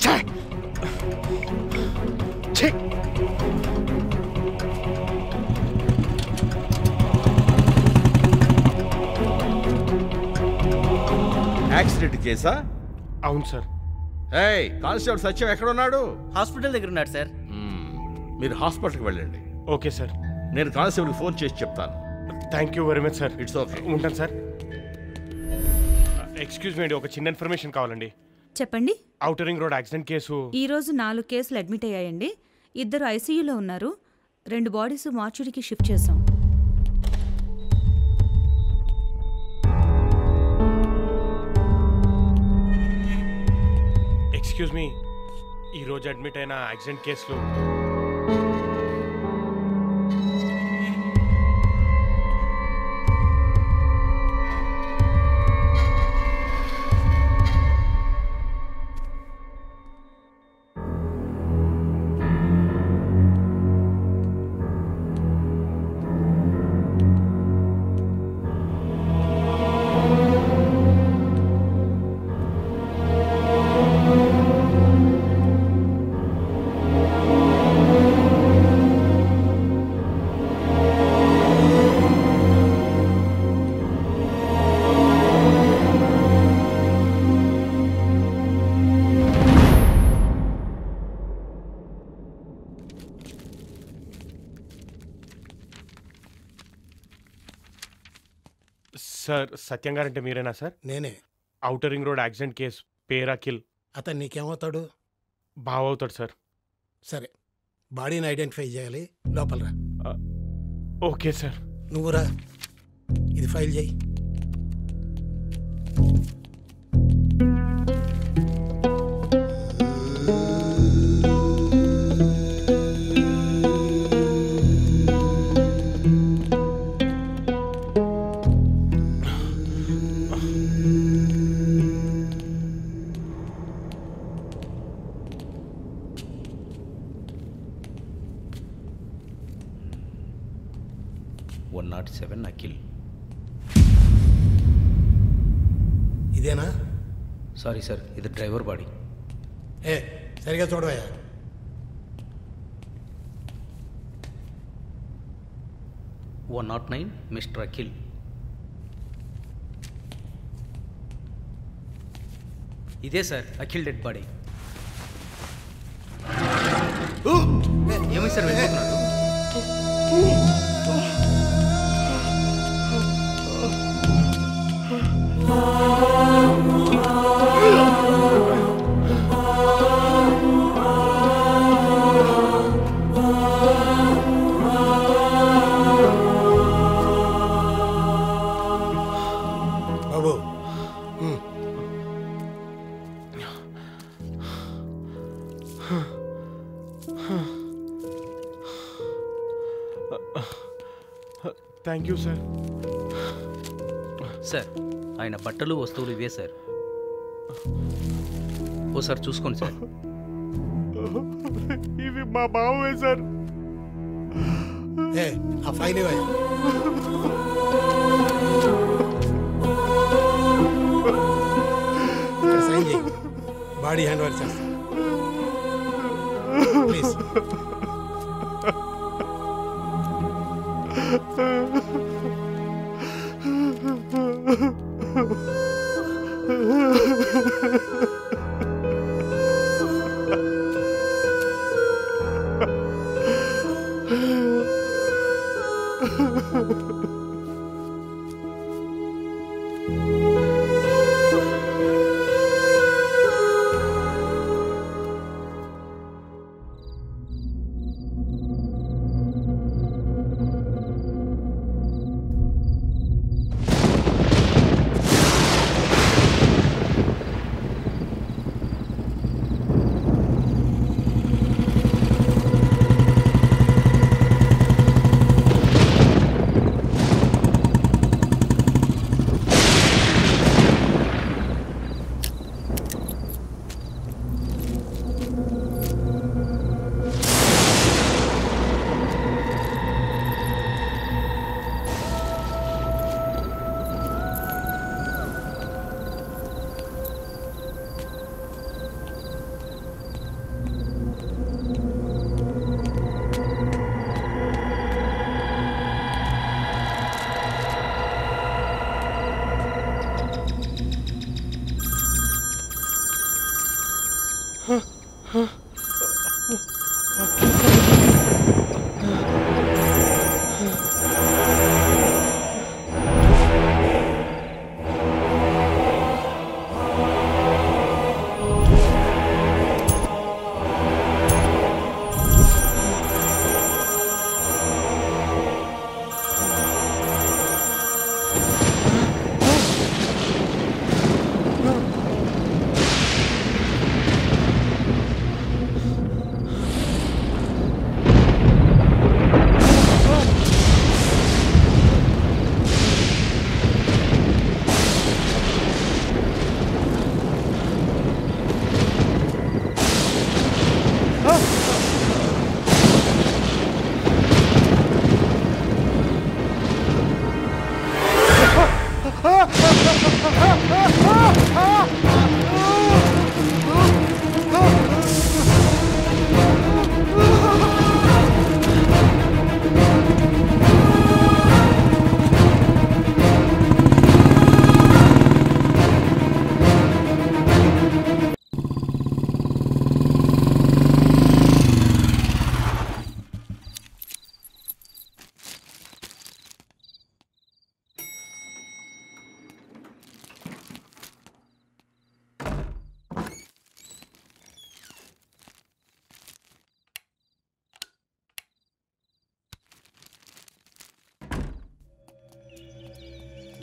Accident కేసా? అవును సార్. ఏయ్, కానిస్టేబుల్ సత్యం ఎక్కడ ఉన్నాడు? హాస్పిటల్ దగ్గర ఉన్నాడు సార్. మీరు హాస్పిటల్కి వెళ్ళండి. Okay sir. నేను కానిస్టేబుల్కి ఫోన్ చేసి చెప్తాను. Thank you very much sir. It's okay. ఉంటాను సార్. ఎక్స్క్యూజ్ మీ అండి, ఒక చిన్న ఇన్ఫర్మేషన్ కావాలండి. చెప్పండి. Outer ring road accident case. ఈ రోజు 4 కేసులు అడ్మిట్ అయ్యాయండి. 2 ఐసీయూలో ఉన్నారు. 2 బాడీస్ మార్చురీకి షిఫ్ట్ చేశాం. ఎక్స్క్యూజ్ మీ, ఈ రోజు అడ్మిట్ అయిన యాక్సిడెంట్ కేసులో సార్, సత్యం గారంటే మీరేనా సార్? నేనే. Outer ring road accident case, పేరు అఖిల్. అతను నీకేమవుతాడు? బావ అవుతాడు సార్. సరే, బాడీని ఐడెంటిఫై చేయాలి. లోపల రా. Okay sir. నువ్వు రా, ఇది ఫైల్ చేయి. అఖిల్. ఇదేనా? సారీ సార్, ఇది డ్రైవర్ బాడీ. సరిగా చూడవయ్యా. 109 మిస్టర్ అఖిల్. ఇదే సార్ అఖిల్ డెడ్ బాడీ. ఏమై సార్ వెళ్ళిపోతున్నారు? బాబు, థ్యాంక్ యూ సార్. సార్ ఆయన బట్టలు వస్తువులు ఇవే సార్. ఓసారి చూసుకోండి సార్. ఇవి మా బావే సార్. ఆ ఫైల్ ఇవ్వాలి. సైన్ చేయి, బాడీ హ్యాండ్ ఓవర్ చేస్తా ప్లీజ్.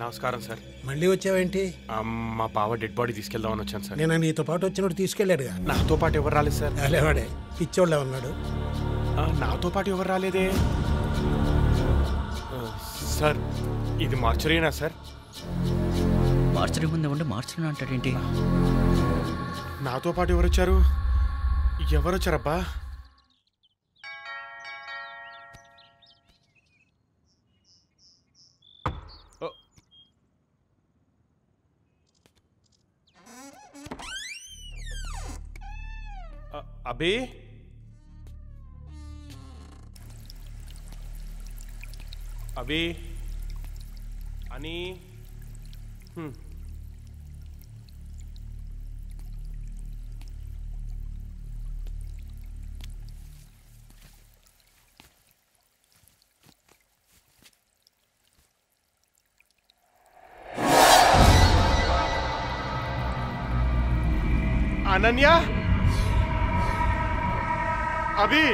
నమస్కారం సార్. మళ్ళీ వచ్చావేంటి? మా బావ డెడ్ బాడీ తీసుకెళ్దామని వచ్చాను సార్. నేను నీతో పాటు వచ్చినప్పుడు తీసుకెళ్ళాడుగా. నాతో పాటు ఎవరు రాలేదు సార్. అలేవాడే పిచ్చోళ్ళే ఉన్నాడు. నాతో పాటు ఎవరు రాలేదే సార్. ఇది మార్చరీనా సార్? మార్చరీ ముందే ఉంటే మార్చరీ అంటాడేంటి? నాతో పాటు ఎవరు వచ్చారు? ఎవరు వచ్చారబ్బా? అబే అబే అని అనన్య అభి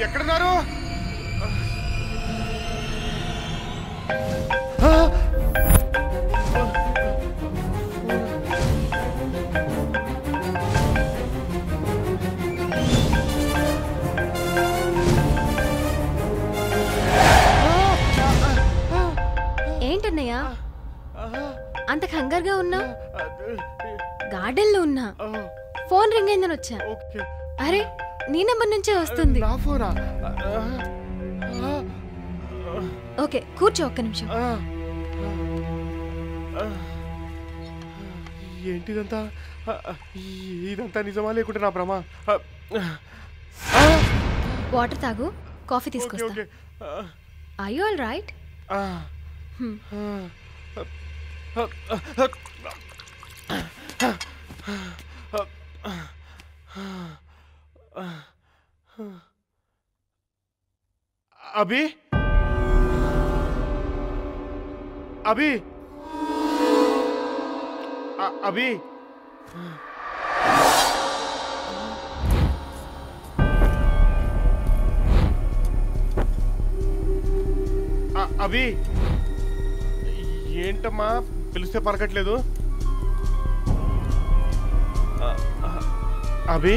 ఎక్కడున్నారు? అంత కంగారుగా ఉన్నా? గార్డెన్ లో ఉన్నా. ఫోన్ రింగ్ అయిందని వచ్చా. అరే నీ నెంబర్ నుంచే వస్తుంది. ఓకే కూర్చో ఒక్క నిమిషం. ఏంటిదంతా? ఇదంతా నిజమా లేకుంటే నా భ్రమ? వాటర్ తాగు, కాఫీ తీసుకొస్తా. Are you all right? Abhi Abhi Abhi Abhi ఏంటమ్మా పిలిస్తే పలకట్లేదు? అభి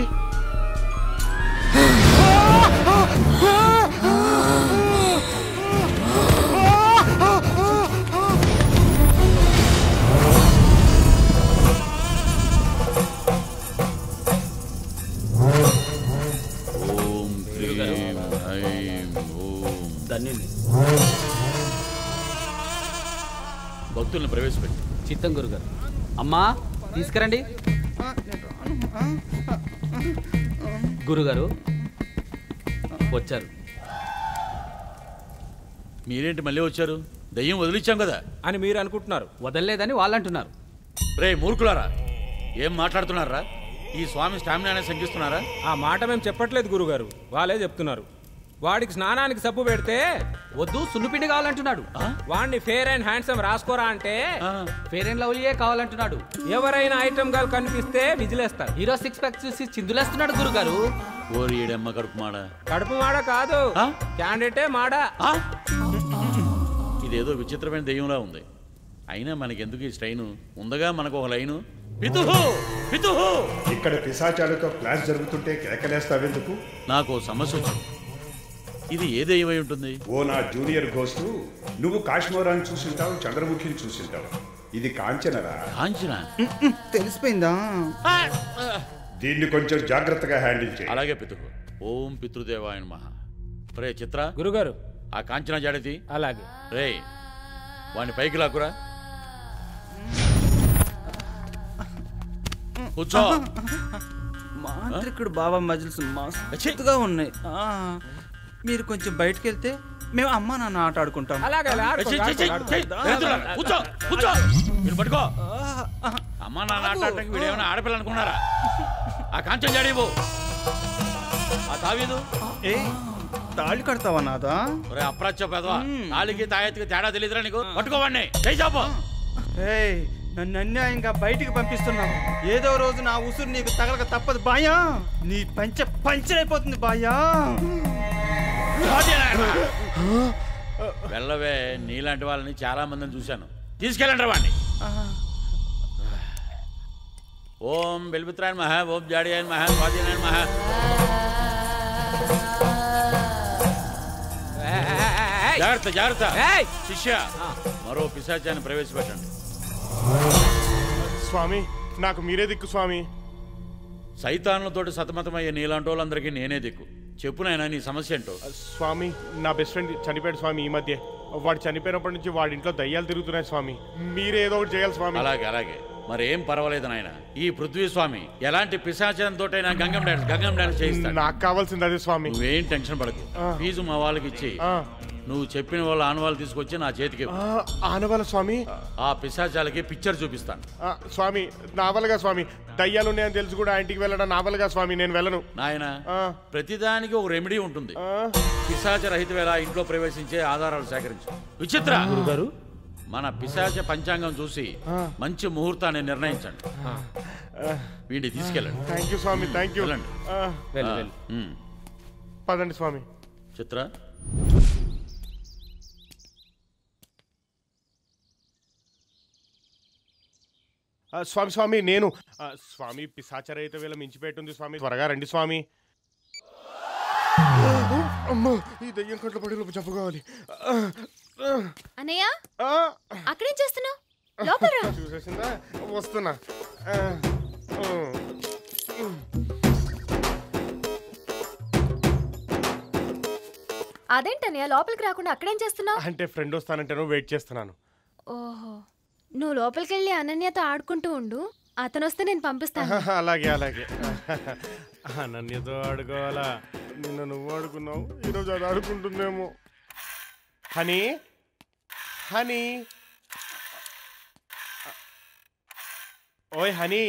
భక్తుల్ని ప్రవేశపెట్టి చిత్తం గురుగారు. అమ్మా తీసుకురండి. గురుగారు వచ్చారు. మీరేంటి మళ్ళీ వచ్చారు? దయ్యం వదిలిచ్చాం కదా అని మీరు అనుకుంటున్నారు. వదలలేదని వాళ్ళు అంటున్నారు. రే మూర్ఖులారా, ఏం మాట్లాడుతున్నారా? ఈ స్వామి స్టామినానే శంకిస్తున్నారా? ఆ మాట మేము చెప్పట్లేదు గురుగారు, వాళ్ళే చెప్తున్నారు. వాడికి స్నానానికి సబ్బు పెడితే వద్దు సున్నుపిండి కావాలంటున్నాడు. వాడిని ఫేర్ అండ్ హ్యాండ్సమ్ రాసుకోరా అంటే ఫేర్ అండ్ లవ్లీయే కావాలంటున్నాడు. ఎవరైనా ఐటమ్ గా కనిపిస్తే విజిలేస్తారు. హీరో సిక్స్ ప్యాక్ చూసి చిందులేస్తున్నాడు గురుగారు. ఓరి ఏడమ్మ కడుపు మాడ. కడుపు మాడ కాదు, క్యాండిడేటే మాడ. ఇదేదో విచిత్రమైన దెయ్యంలా ఉంది. అయినా మనకెందుకు ఈ స్ట్రైను? ఉందగా మనకు ఒక లైను. ఇక్కడ పిశాచాలతో క్లాస్ జరుగుతుంటే కేకలేస్తావెందుకు? నాకు సమస్య వచ్చింది. ఇది ఏ దెయ్యమై ఉంటుంది? ఓ నా జూనియర్ గోస్టు, నువ్వు కాశ్మీరాన్ని చూసింటావు, చంద్రముఖిని చూసింటావు. ఇది కాంచనరా? కాంచన తెలిసిపోయిందా? దీన్ని కొంచెం జాగ్రత్తగా హ్యాండిల్ చేయి. అలాగే పితృ. ఓం పితృదేవాయ నమః. రే చిత్ర గురుగారు ఆ కాంచన జాడతి. అలాగే. రే వాడిని పైకి లాక్కురా. కూర్చో. మాంత్రికుడు బాబా మజిల్స్ మస్తుగా ఉన్నాయి. మీరు కొంచెం బయటకు వెళ్తే మేము అమ్మ నాన్న ఆట ఆడుకుంటాం. మీరు పట్టుకో. అమ్మ నాన్న ఆట ఆడటానికి వీడు ఏమైనా ఆడపిల్ల అనుకున్నారా? ఆ కాంచన జాడీవు. ఆ తావీదు. తాళి కడతావా నాదా? ఒరే అప్రాచ్య పెదవా, తాళికి తాయెత్తికి తేడా తెలియదురా నీకు? పట్టుకోవాడిని జై చాపు. నన్ను అన్యాయంగా బయటికి పంపిస్తున్నావు. ఏదో రోజు నా ఉసురు నీకు తగలక తప్పదు బాయా. నీ పంచరైపోతుంది బాయా. వెళ్ళవే, నీలాంటి వాళ్ళని చాలా మందిని చూశాను. తీసుకెళ్ళండి వాడిని. ఓం బెల్మిత్రాయన్ మహా, ఓం జాడియాయన్ మహా, స్వాధీనాయన్ మహా. జాగ్రత్త జాగ్రత్త. శిష్య, మరో పిశాచాన్ని ప్రవేశపెట్టండి. స్వామి నాకు మీరే దిక్కు స్వామి. సైతాన్లతోటి సతమతమయ్యే నీలాంటి వాళ్ళందరికీ నేనే దిక్కు. చెప్పునైనా నీ సమస్య ఏంటో? స్వామి నా బెస్ట్ ఫ్రెండ్ చనిపోయాడు స్వామి. ఈ మధ్య వాడు చనిపోయినప్పటి నుంచి వాడి ఇంట్లో దయ్యాలు తిరుగుతున్నాయి స్వామి. మీరే ఏదో ఒకటి చేయాలి స్వామి. అలాగే అలాగే. మరేం పర్వాలేదు నాయన. ఈ పృథ్వీ స్వామి ఎలాంటి పిశాచంతోటైనా గంగం డాన్స్ చేయిస్తాడు. నాకు కావాల్సింది అదే స్వామి. నువ్వేం టెన్షన్ పడకు. ఫీజు మా వాళ్ళకి ఇచ్చి నువ్వు చెప్పిన వాళ్ళ ఆనవాళ్ళు తీసుకొచ్చి నా చేతికి. ఆనవాళ్ళ స్వామి? ఆ పిశాచాలకి పిక్చర్ చూపిస్తాను. స్వామి నావల్గా స్వామి, దయ్యాలు ఉన్నాయని తెలుసు కూడా ఇంటికి వెళ్ళడం నావల్గా స్వామి. నేను వెళ్ళను నాయన. ప్రతిదానికి ఒక రెమెడీ ఉంటుంది. పిశాచ రహిత వేళ ఇంట్లో ప్రవేశించే ఆధారాలు సేకరించు. విచిత్ర గురుగారు, మన పిశాచ పంచాంగం చూసి మంచి ముహూర్తాన్ని నిర్ణయించండి. వీడిని తీసుకెళ్ళండి. Thank you swami. Thank you. పదండి స్వామి. చిత్ర స్వామి స్వామి నేను స్వామి పిశాచరహిత వేళ మించిపెట్టుంది స్వామి. త్వరగా రండి స్వామి. అమ్మో ఈ దయ్యం కట్ల పడి జబ్బు కావాలి. అన్నయ్య అక్కడేం చేస్తున్నావు? లోపల రా. చూసేసిందా? వస్తున్నా. అదేంటన్నయ్య లోపలికి రాకుండా అక్కడేం చేస్తున్నావు? అంటే ఫ్రెండ్ వస్తానంటే వెయిట్ చేస్తున్నాను. ఓహో, నువ్వు లోపలికి వెళ్ళి అనన్యతో ఆడుకుంటూ ఉండు, అతను వస్తే నేను పంపిస్తాను. అలాగే అలాగే. అనన్యతో ఆడుకోవాలా? నిన్న నువ్వు ఆడుకున్నావు, ఈరోజు అది ఆడుకుంటుందేమో. హనీ హనీ, ఓయ్ హనీ.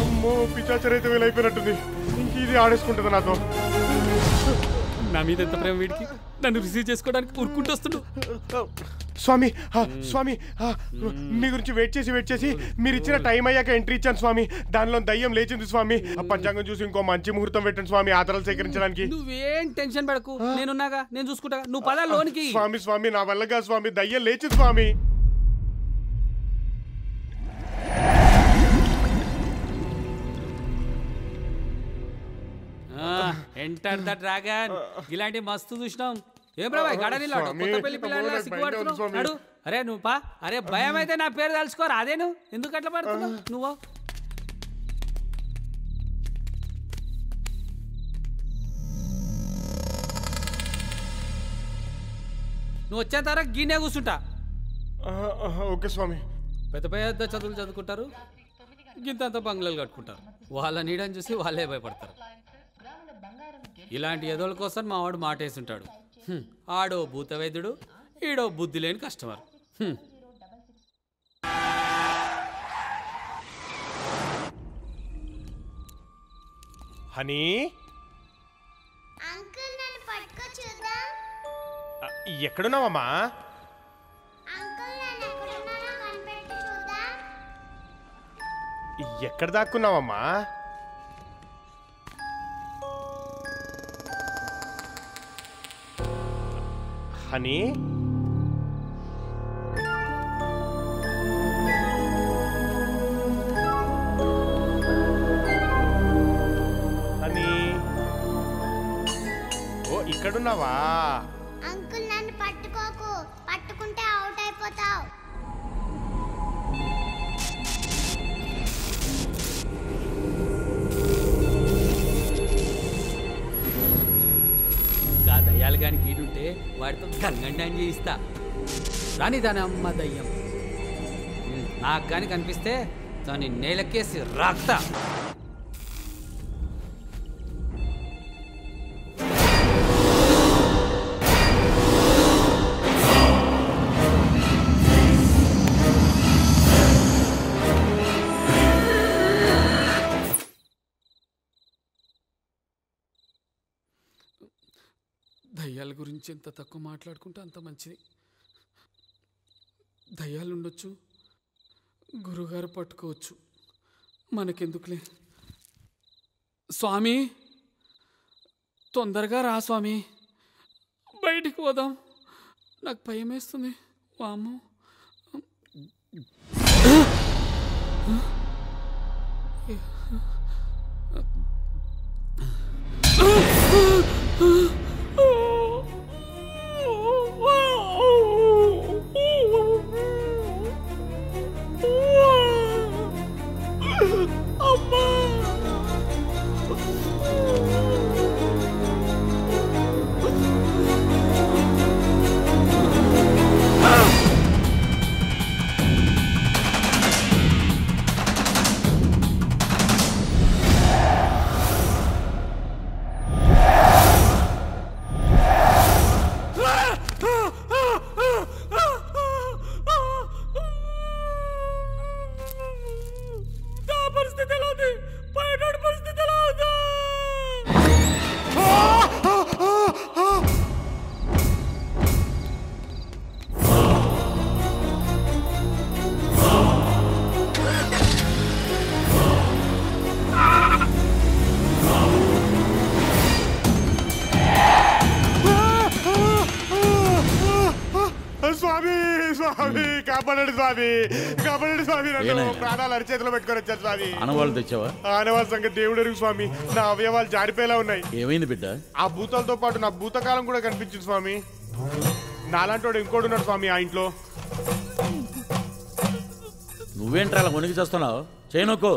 అమ్మో, పిచాచరైతే వీలైపోయినట్టుంది. ఇంక ఇది ఆడేసుకుంటుంది నాతో. నా మీద ఎంత ప్రేమ వీడికి, నన్ను రిసీవ్ చేసుకోవడానికి ఊరుకుంటూ వస్తుండు. స్వామి స్వామి, మీ గురించి వెయిట్ చేసి మీరు ఇచ్చిన టైం అయ్యాక ఎంట్రీ ఇచ్చాను స్వామి. దానిలో దయ్యం లేచింది స్వామి. ఆ పంచాంగం చూసి ఇంకో మంచి ముహూర్తం పెట్టండి స్వామి ఆధారాలు సేకరించడానికి. నువ్వేం టెన్షన్ పడకు, నేనున్నాగా, నేను చూసుకుంటా. నువ్వు పద లోనికి. స్వామి నా వల్లగా స్వామి, దయ్యం లేచింది స్వామి. Enter the dragon. ఇలాంటి మస్తు చూసినాం. ఏం రా కొత్త పెళ్లి పిల్లల సిగ్గుపడుతున్నాడు. అరే నువ్వు పా. అరే భయం అయితే నా పేరు తలుచుకోరా. అదేను ఎందుకు అట్లా పడుతున్నావు నువ్వు? నువ్వు వచ్చేంత వరకు గిన్నె కూర్చుంటా. ఓకే స్వామి. పెద్ద పెద్ద చదువులు చదువుకుంటారు, గింతంత బంగ్లాలు కట్టుకుంటారు. వాళ్ళ నీడని చూసి వాళ్ళే భయపడతారు. ఇలాంటి ఎదోల కోసం మా వాడు మాటేస్తుంటాడు. ఆడో భూత వైద్యుడు, ఈడో బుద్ధి లేని కస్టమర్. హనీ, ఎక్కడున్నావమ్మా? ఎక్కడ దాక్కున్నావమ్మా? హనీ, హనీ, ఓ ఇక్కడున్నావా? అంకుల్ నన్ను పట్టుకోకు, పట్టుకుంటే అవుట్ అయిపోతావు. దయ్యాలు కానీ గీడుంటే వాడితో గంగండాన్ని చేయిస్తా. రాని దాని అమ్మ దయ్యం నాకు కానీ కనిపిస్తే దాన్ని నేలకేసి రాక్తా. దయ్యాల గురించి ఎంత తక్కువ మాట్లాడుకుంటే అంత మంచిది. దయ్యాలు ఉండొచ్చు, గురువుగారు పట్టుకోవచ్చు, మనకెందుకులే. స్వామి తొందరగా రా స్వామి, బయటికి పోదాం. నాకు భయం వేస్తుంది. వామ్మో. కాపాడండి స్వామి, కాపాడండి స్వామి, నన్ను ప్రాణాలు అరిచేతిలో పెట్టుకొని వచ్చారు స్వామి. ఆనవాళ్ళు తెచ్చావా? ఆనవాళ్ళ సంగతి దేవుడు ఎరుగు స్వామి, నా అవయవాలు జారిపోయేలా ఉన్నాయి. ఏమైంది బిడ్డ? ఆ భూతాలతో పాటు నా భూతకాలం కూడా కనిపించింది స్వామి. నాలాంటోడు ఇంకోడు ఉన్నాడు స్వామి ఆ ఇంట్లో. నువ్వేంట్రా అలా మునిగి చేస్తున్నావు? చేయనొక్కు.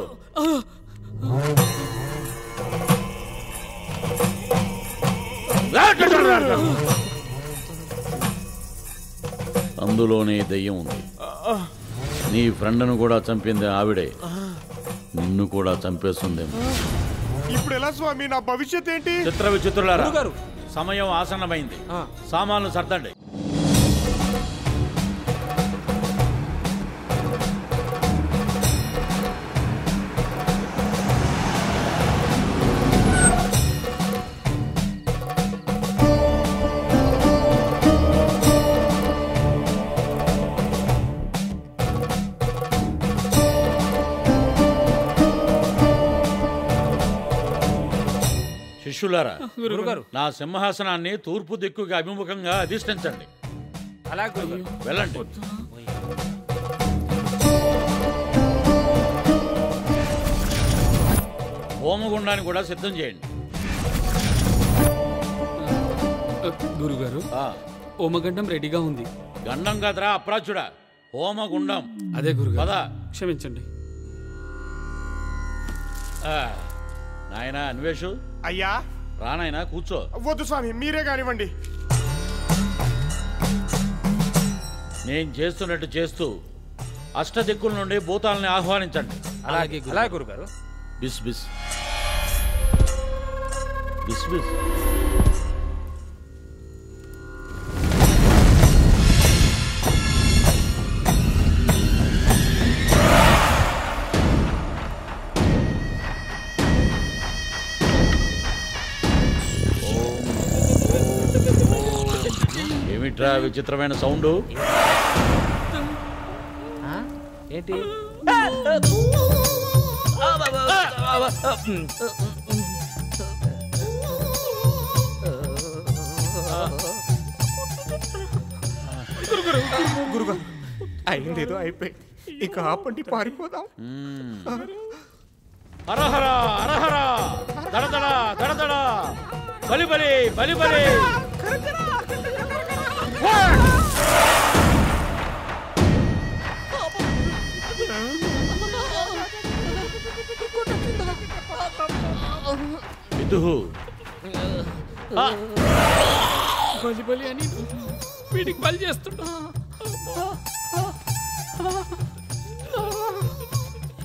అందులోనే దయ్యం ఉంది. నీ ఫ్రెండ్ను కూడా చంపింది ఆవిడే, నిన్ను కూడా చంపేస్తుందేమో. ఇప్పుడు ఎలా స్వామి, నా భవిష్యత్ ఏంటి? చిత్ర విచిత్రులారా, సమయం ఆసన్నమైంది. సామాన్లు సర్దండి. శిష్యులారా, నా సింహాసనాన్ని తూర్పు దిక్కుకి అభిముఖంగా అధిష్ఠించండి. అలా వెళ్ళండి. హోమగుండాన్ని కూడా సిద్ధం చేయండి. గురుగారు, హోమగండం రెడీగా ఉంది. గండం కదరా అప్రాచుడా, హోమగుండం. అదే గురుగారు. పద. క్షమించండి. నాయనా అన్వేషు. అయ్యా. రానాయనా, కూర్చో. వద్దు స్వామి, మీరే కానివ్వండి. నేను చేస్తున్నట్టు చేస్తూ అష్టదిక్కుల నుండి భూతాలని ఆహ్వానించండి. అలాగే గురుగారు. బిస్ బిస్ బిస్ బిస్. ఏమిట్రా విచిత్రమైన సౌండ్? ఏంటి? గురుగారు, అయిందేదో అయిపోయి, ఇక ఆపండి, పారిపోదాం. హరహర హరహర, దడదడ దడదడ, బలిబలి బలిబలి. విదుహు, బలి బలి అని వీడికి బలి చేస్తుంటా.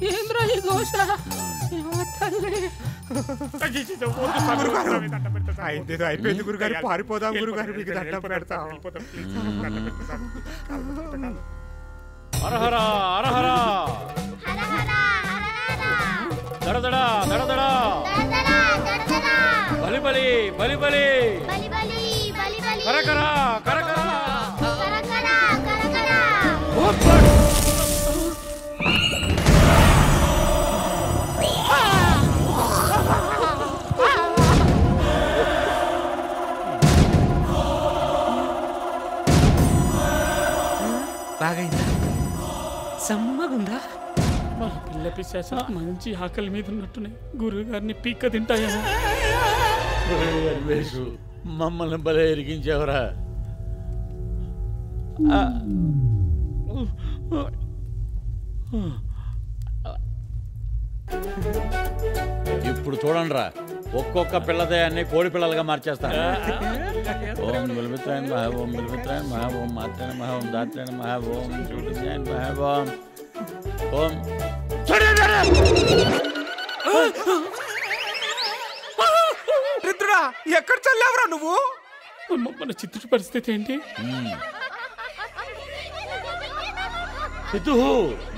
ఏంద్రా ఈ ఘోష? అయిందేదో అయిపోయింది గురుగారు, పారిపోదాం గురుగారు, మీకు దండం పెడతాం. హరహర హరహర, దడదడ దడదడ, బలిబలి బలిబలి, కరకర కరకర. బాగైందా? సమ్మగుందా? మన పిల్ల పిశాచ మంచి ఆకలి మీద ఉన్నట్టునే గురువు గారిని పీక్క తింటాయా? అన్వేషు, మమ్మల్ని భలే ఇరికించావురా. ఇప్పుడు చూడండిరా, ఒక్కొక్క పిల్లదయాన్ని కోడి పిల్లలుగా మార్చేస్తాను. ఓం గురుమిత్రాయణ మహా, ఓం గురుమిత్రాయణ మహా, ఓం మాత్రాయణ మహా, ఓం దాత్రాయణ మహా, ఓం సూర్యాయణ మహా, ఓం ఓం. రుద్రుడా, ఎక్కడ చల్లావురా నువ్వు? మన చిత్తుడి పరిస్థితి ఏంటి?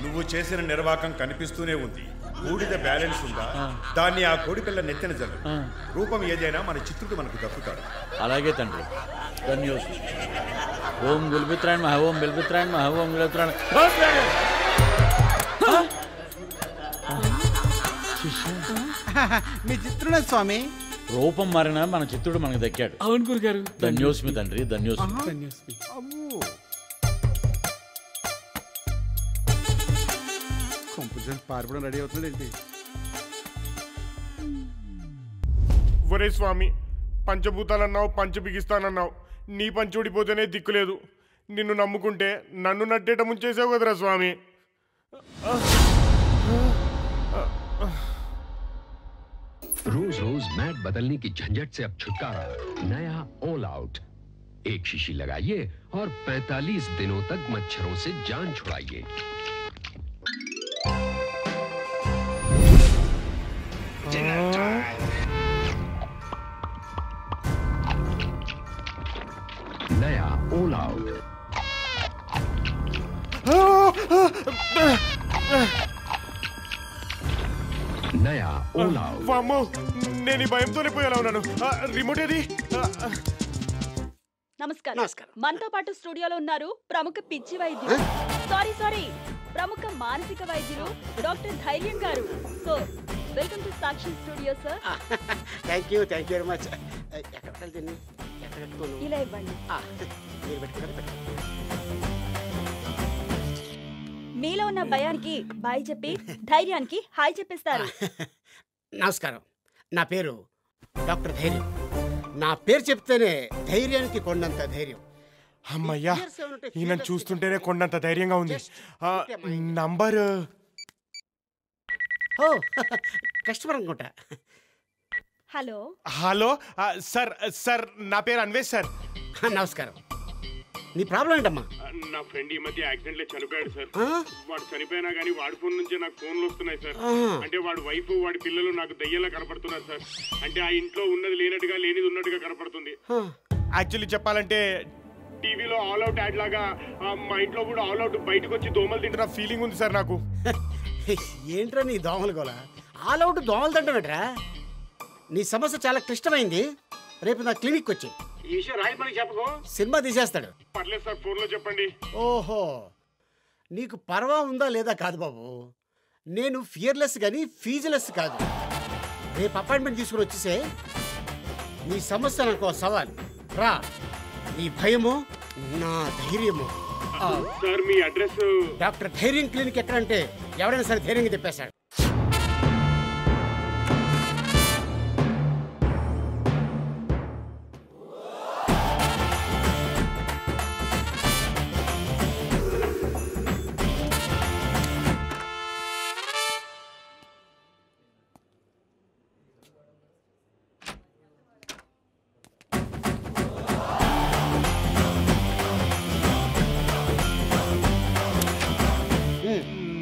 నువ్వు చేసిన నిర్వాకం కనిపిస్తూనే ఉంది. బూడిద బ్యాలెన్స్ ఉందా? దాన్ని ఆ కోడిపిల్ల నెత్తిన జల్లు. రూపం ఏదైనా మన చిత్రుడు మనకు దక్కుతాడు. అలాగే తండ్రి, ధన్యోస్తు. ఓం గుల్మిత్రాయణ మహా, ఓం బిల్మిత్రాయణ మహా, ఓం గుల్మిత్రాయణ. మీ చిత్రుడే స్వామి. రూపం మారిన మన చిత్రుడు మనకు దక్కాడు. అవును గురుగారు. ధన్యోస్మి తండ్రి, ధన్యోస్మి. పారిపోవడం రెడీ అవుతున్నాడు ఏంటి? ఒరే స్వామి, పంచభూతాలన్నావు, పంచ బిగిస్తానన్నావు, నీ పంచి ఊడిపోతేనే దిక్కులేదు. నిన్ను నమ్ముకుంటే నన్ను నట్టేట ముంచేసావు కదరా స్వామి. रोज रोज मैट बदलने की झंझट से अब छुटकारा, नया ऑल आउट। एक शीशी लगाइए और 45 दिनों तक मच्छरों से जान छुड़ाइए। नया ऑल आउट। नया ऑल आउट। వామ్మో, నేను ఈ భయంతోనే పోయేలా ఉన్నాను. రిమోట్ ఏది? నమస్కారం. మనతో పాటు స్టూడియోలో ఉన్నారు ప్రముఖ పిచ్చి వైద్యులు, సారీ ప్రముఖ మానసిక వైద్యులు డాక్టర్ ధైర్యం గారు. So welcome to Sakshi studio sir. Thank you very much. ఎక్కడ వెళ్తుంది? ఎక్కడ పెట్టుకోను? ఇలా ఇవ్వండి. మీరు పెట్టుకోండి. మీలో ఉన్న భయానికి బాయ్ చెప్పి ధైర్యానికి హాయ్ చెప్పేస్తారు. నమస్కారం, నా పేరు డాక్టర్ ధైర్యం. నా పేరు చెప్తేనే ధైర్యానికి కొండంత ధైర్యం. అమ్మయ్యా, ఈయన చూస్తుంటేనే కొండంత ధైర్యంగా ఉంది. నంబర్ కస్టమర్ అనుకుంటా. హలో హలో సార్ నా పేరు అన్వేష్ సార్. నమస్కారం. నీ ప్రాబ్లం ఏంటమ్మా? నా ఫ్రెండ్ ఈ మధ్య యాక్సిడెంట్ లో చనిపోయాడు సార్. వాడు చనిపోయినా కానీ వాడి ఫోన్ నుంచే నాకు ఫోన్లు వస్తున్నాయి సార్. అంటే వాడి వైఫ్ వాడి పిల్లలు నాకు దయ్యంలా కనపడుతున్నారు సార్. అంటే ఆ ఇంట్లో ఉన్నది లేనట్టుగా లేనిది ఉన్నట్టుగా కనపడుతుంది. యాక్చువల్లీ చెప్పాలంటే టీవీలో ఆల్ అవుట్ యాడ్ లాగా మా ఇంట్లో కూడా ఆల్ అవుట్ బయటకు వచ్చి దోమలు తింటున్న ఫీలింగ్ ఉంది సార్ నాకు. ఏంట్రా నీ దోమలు గోలా? ఆల్ అవుట్ దోమలు తింటామేట్రా? నీ సమస్య చాలా క్లిష్టమైంది. రేపు నా క్లినిక్ వచ్చి ఈ విషయం రాయమని చెప్పకు, సినిమా తీసేస్తాడు. పర్లేదు సార్, ఫోన్లో చెప్పండి. ఓహో, నీకు పర్వా ఉందా లేదా కాదు బాబు. నేను ఫియర్లెస్ కానీ ఫీజులెస్ కాదు. రేపు అపాయింట్మెంట్ తీసుకుని వచ్చేసే. నీ సమస్య నాకు సవాల్. రా, నీ భయము నా ధైర్యము. సార్ మీ అడ్రస్? డాక్టర్ ధైర్యం క్లినిక్ ఎక్కడంటే ఎవరైనా సరే ధైర్యంగా చెప్పేశాడు.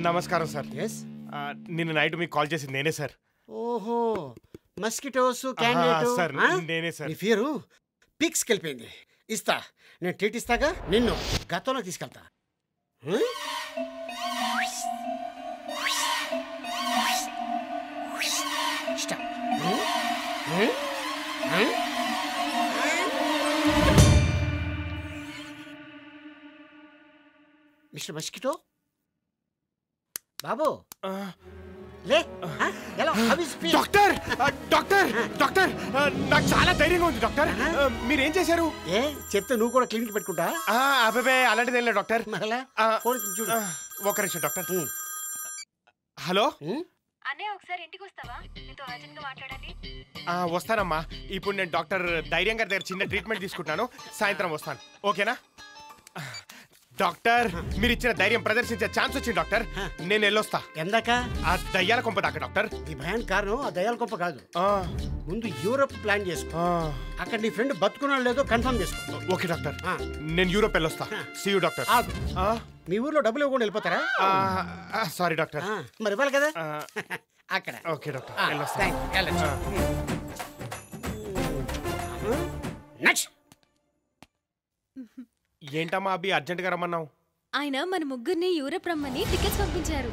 నమస్కారం సార్. నిన్న నైట్ మీకు కాల్ చేసింది నేనే సార్. ఓహో, మస్కిటోస్ క్యాండిడేట్ సార్, నేనే సార్. నీ ఫియరు పిక్స్కి వెళ్ళిపోయింది. ఇస్తా, నేను ట్రీట్ ఇస్తాగా. నిన్ను గతంలో తీసుకెళ్తా. మిస్టర్ మస్కిటో బాబు, లే. డాక్టర్ డాక్టర్ డాక్టర్ నాకు చాలా ధైర్యంగా ఉంది డాక్టర్. మీరేం చేశారు? ఏ చెప్తే నువ్వు కూడా క్లినిక్ పెట్టుకుంటా? అబ్బాబే అలాంటిది లేదు డాక్టర్. ఒక నిమిషం డాక్టర్. హలో అన్నయ్య, ఒకసారి ఇంటికి వస్తావా? నీతో అర్జెంట్గా మాట్లాడాలి. వస్తానమ్మా. ఇప్పుడు నేను డాక్టర్ ధైర్యం గారి దగ్గర చిన్న ట్రీట్మెంట్ తీసుకుంటున్నాను. సాయంత్రం వస్తాను, ఓకేనా? డాక్టర్, మీరు ఇచ్చిన ధైర్యం ప్రదర్శించే ఛాన్స్ వచ్చింది డాక్టర్. నేను వెళ్ళొస్తా. ఎందాక? ఆ దయ్యాల కొంప దాకా డాక్టర్. ఈ భయానికి కారణం ఆ దయ్యాల కొంప కాదు. ముందు యూరోప్ ప్లాన్ చేసుకో. అక్కడ నీ ఫ్రెండ్ బతుకున్నాడు లేదో కన్ఫర్మ్ చేసుకో. ఓకే డాక్టర్, నేను యూరోప్ వెళ్ళొస్తా. See you doctor. మీ ఊర్లో డబ్బులు ఇవ్వకుండా వెళ్ళిపోతారా? Sorry doctor. మరి ఇవ్వాలి కదా అక్కడ. ఓకే డాక్టర్, వెళ్ళొస్తా. ఏంటమ్మా అబ్బి అర్జెంట్గా రమ్మన్నావు? ఆయన మన ముగ్గురిని యూరోప్ రమ్మని టికెట్స్ పంపించారు.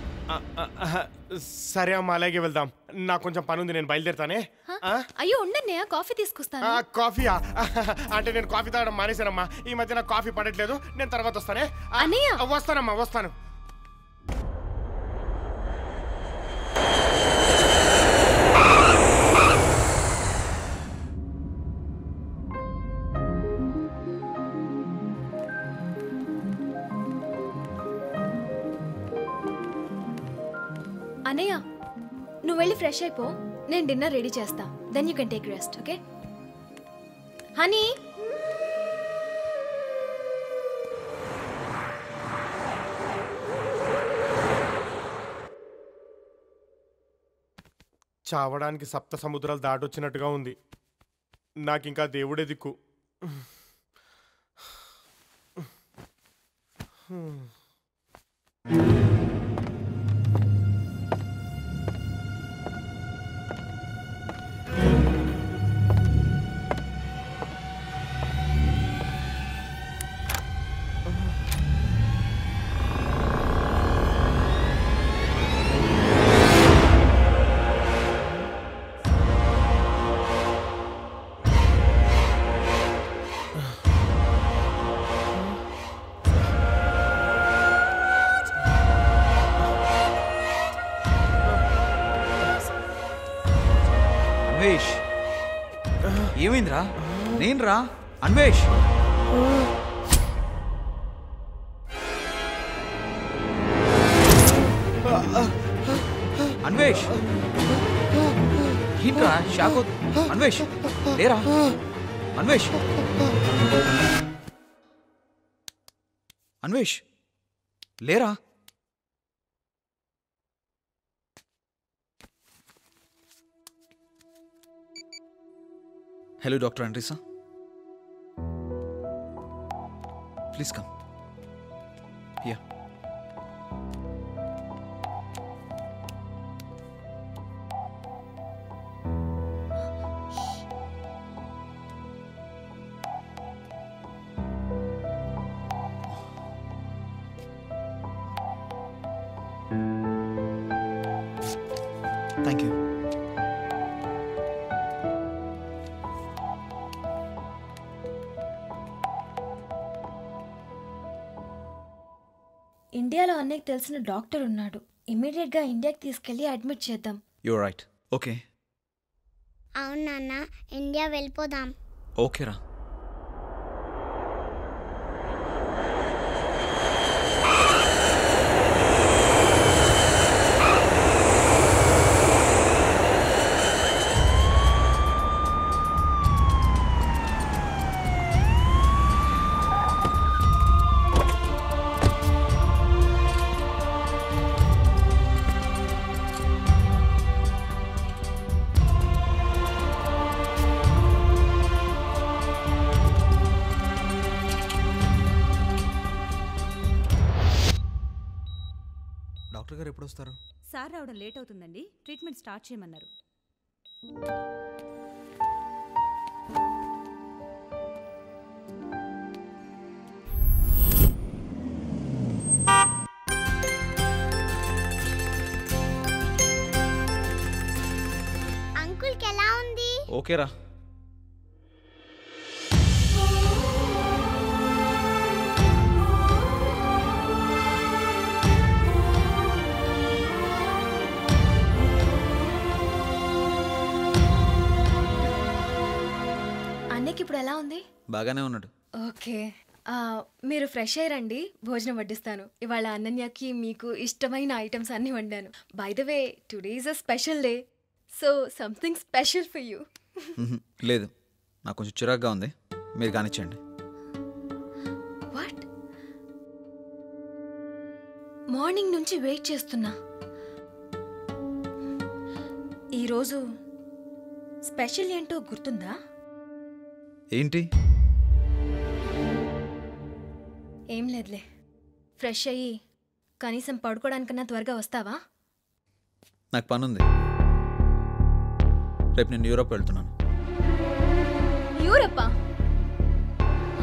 సరే అమ్మా, అలాగే వెళ్దాం. నాకు కొంచెం పని ఉంది, నేను బయలుదేరుతానే. అయ్యో ఉండన్నయ్య, కాఫీ తీసుకొస్తాను. కాఫీయా? అంటే నేను కాఫీ తాగడం మానేశానమ్మా. ఈ మధ్య నాకు కాఫీ పడట్లేదు. నేను తర్వాత వస్తానే. వస్తానమ్మా, వస్తాను. నువ్వు వెళ్ళి ఫ్రెష్ అయిపో, నేను డిన్నర్ రెడీ చేస్తా. Then you can take rest. Okay honey? చావడానికి సప్త సముద్రాలు దాటొచ్చినట్టుగా ఉంది. నాకింకా దేవుడే దిక్కు. అన్వేష్, ఏమైందిరా? నేనురా అన్వేష్. అన్వేష్ ఏంట్రా షాక్? అన్వేష్ లేరా? అన్వేష్, అన్వేష్ లేరా? Hello, Dr. Andresa. Please come. Here. Thank you. ఇండియాలో అన్నయ్యకి తెలిసిన డాక్టర్ ఉన్నాడు. ఇమీడియట్గా ఇండియాకి తీసుకెళ్ళి అడ్మిట్ చేద్దాం. You're right. Okay. అవును నాన్న, ఇండియా వెళ్ళిపోదాం. Okay రా. డాక్టర్ గారు ఎప్పుడు వస్తారు? సార్ రావడం లేట్ అవుతుందండి. ట్రీట్మెంట్ స్టార్ట్ చేయమన్నారు. అంకుల్కి ఎలా ఉంది? ఓకేరా. అన్నయ్యకి ఇప్పుడు ఎలా ఉంది? బాగానే ఉన్నాడు. ఓకే, మీరు ఫ్రెష్ అయ్యారండి, భోజనం వడ్డిస్తాను. ఇవాళ అనన్యకి మీకు ఇష్టమైన ఐటమ్స్ అన్నీ వండాను. By the way, today is a special day, so something special for you. లేదు, నాకు కొంచెం చిరాగ్గా ఉంది, మీరు కానిచ్చండి. వాట్? మార్నింగ్ నుంచి వెయిట్ చేస్తున్నా. ఈరోజు స్పెషల్ ఏంటో గుర్తుందా? ఏంటి? ఏం లేదులే. ఫ్రెష్ అయ్యి కనీసం పడుకోవడానికన్నా త్వరగా వస్తావా? నాకు పని ఉంది. రేపు నేను యూరోప్ వెళ్తున్నాను. యూరప్పా?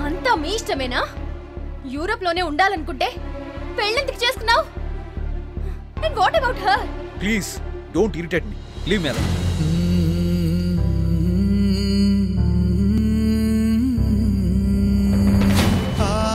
అంతా మీ ఇష్టమేనా? యూరోప్లోనే ఉండాలనుకుంటే పెళ్ళెందుకు చేసుకున్నావు? And what about her? Please don't irritate me. Leave me alone. ah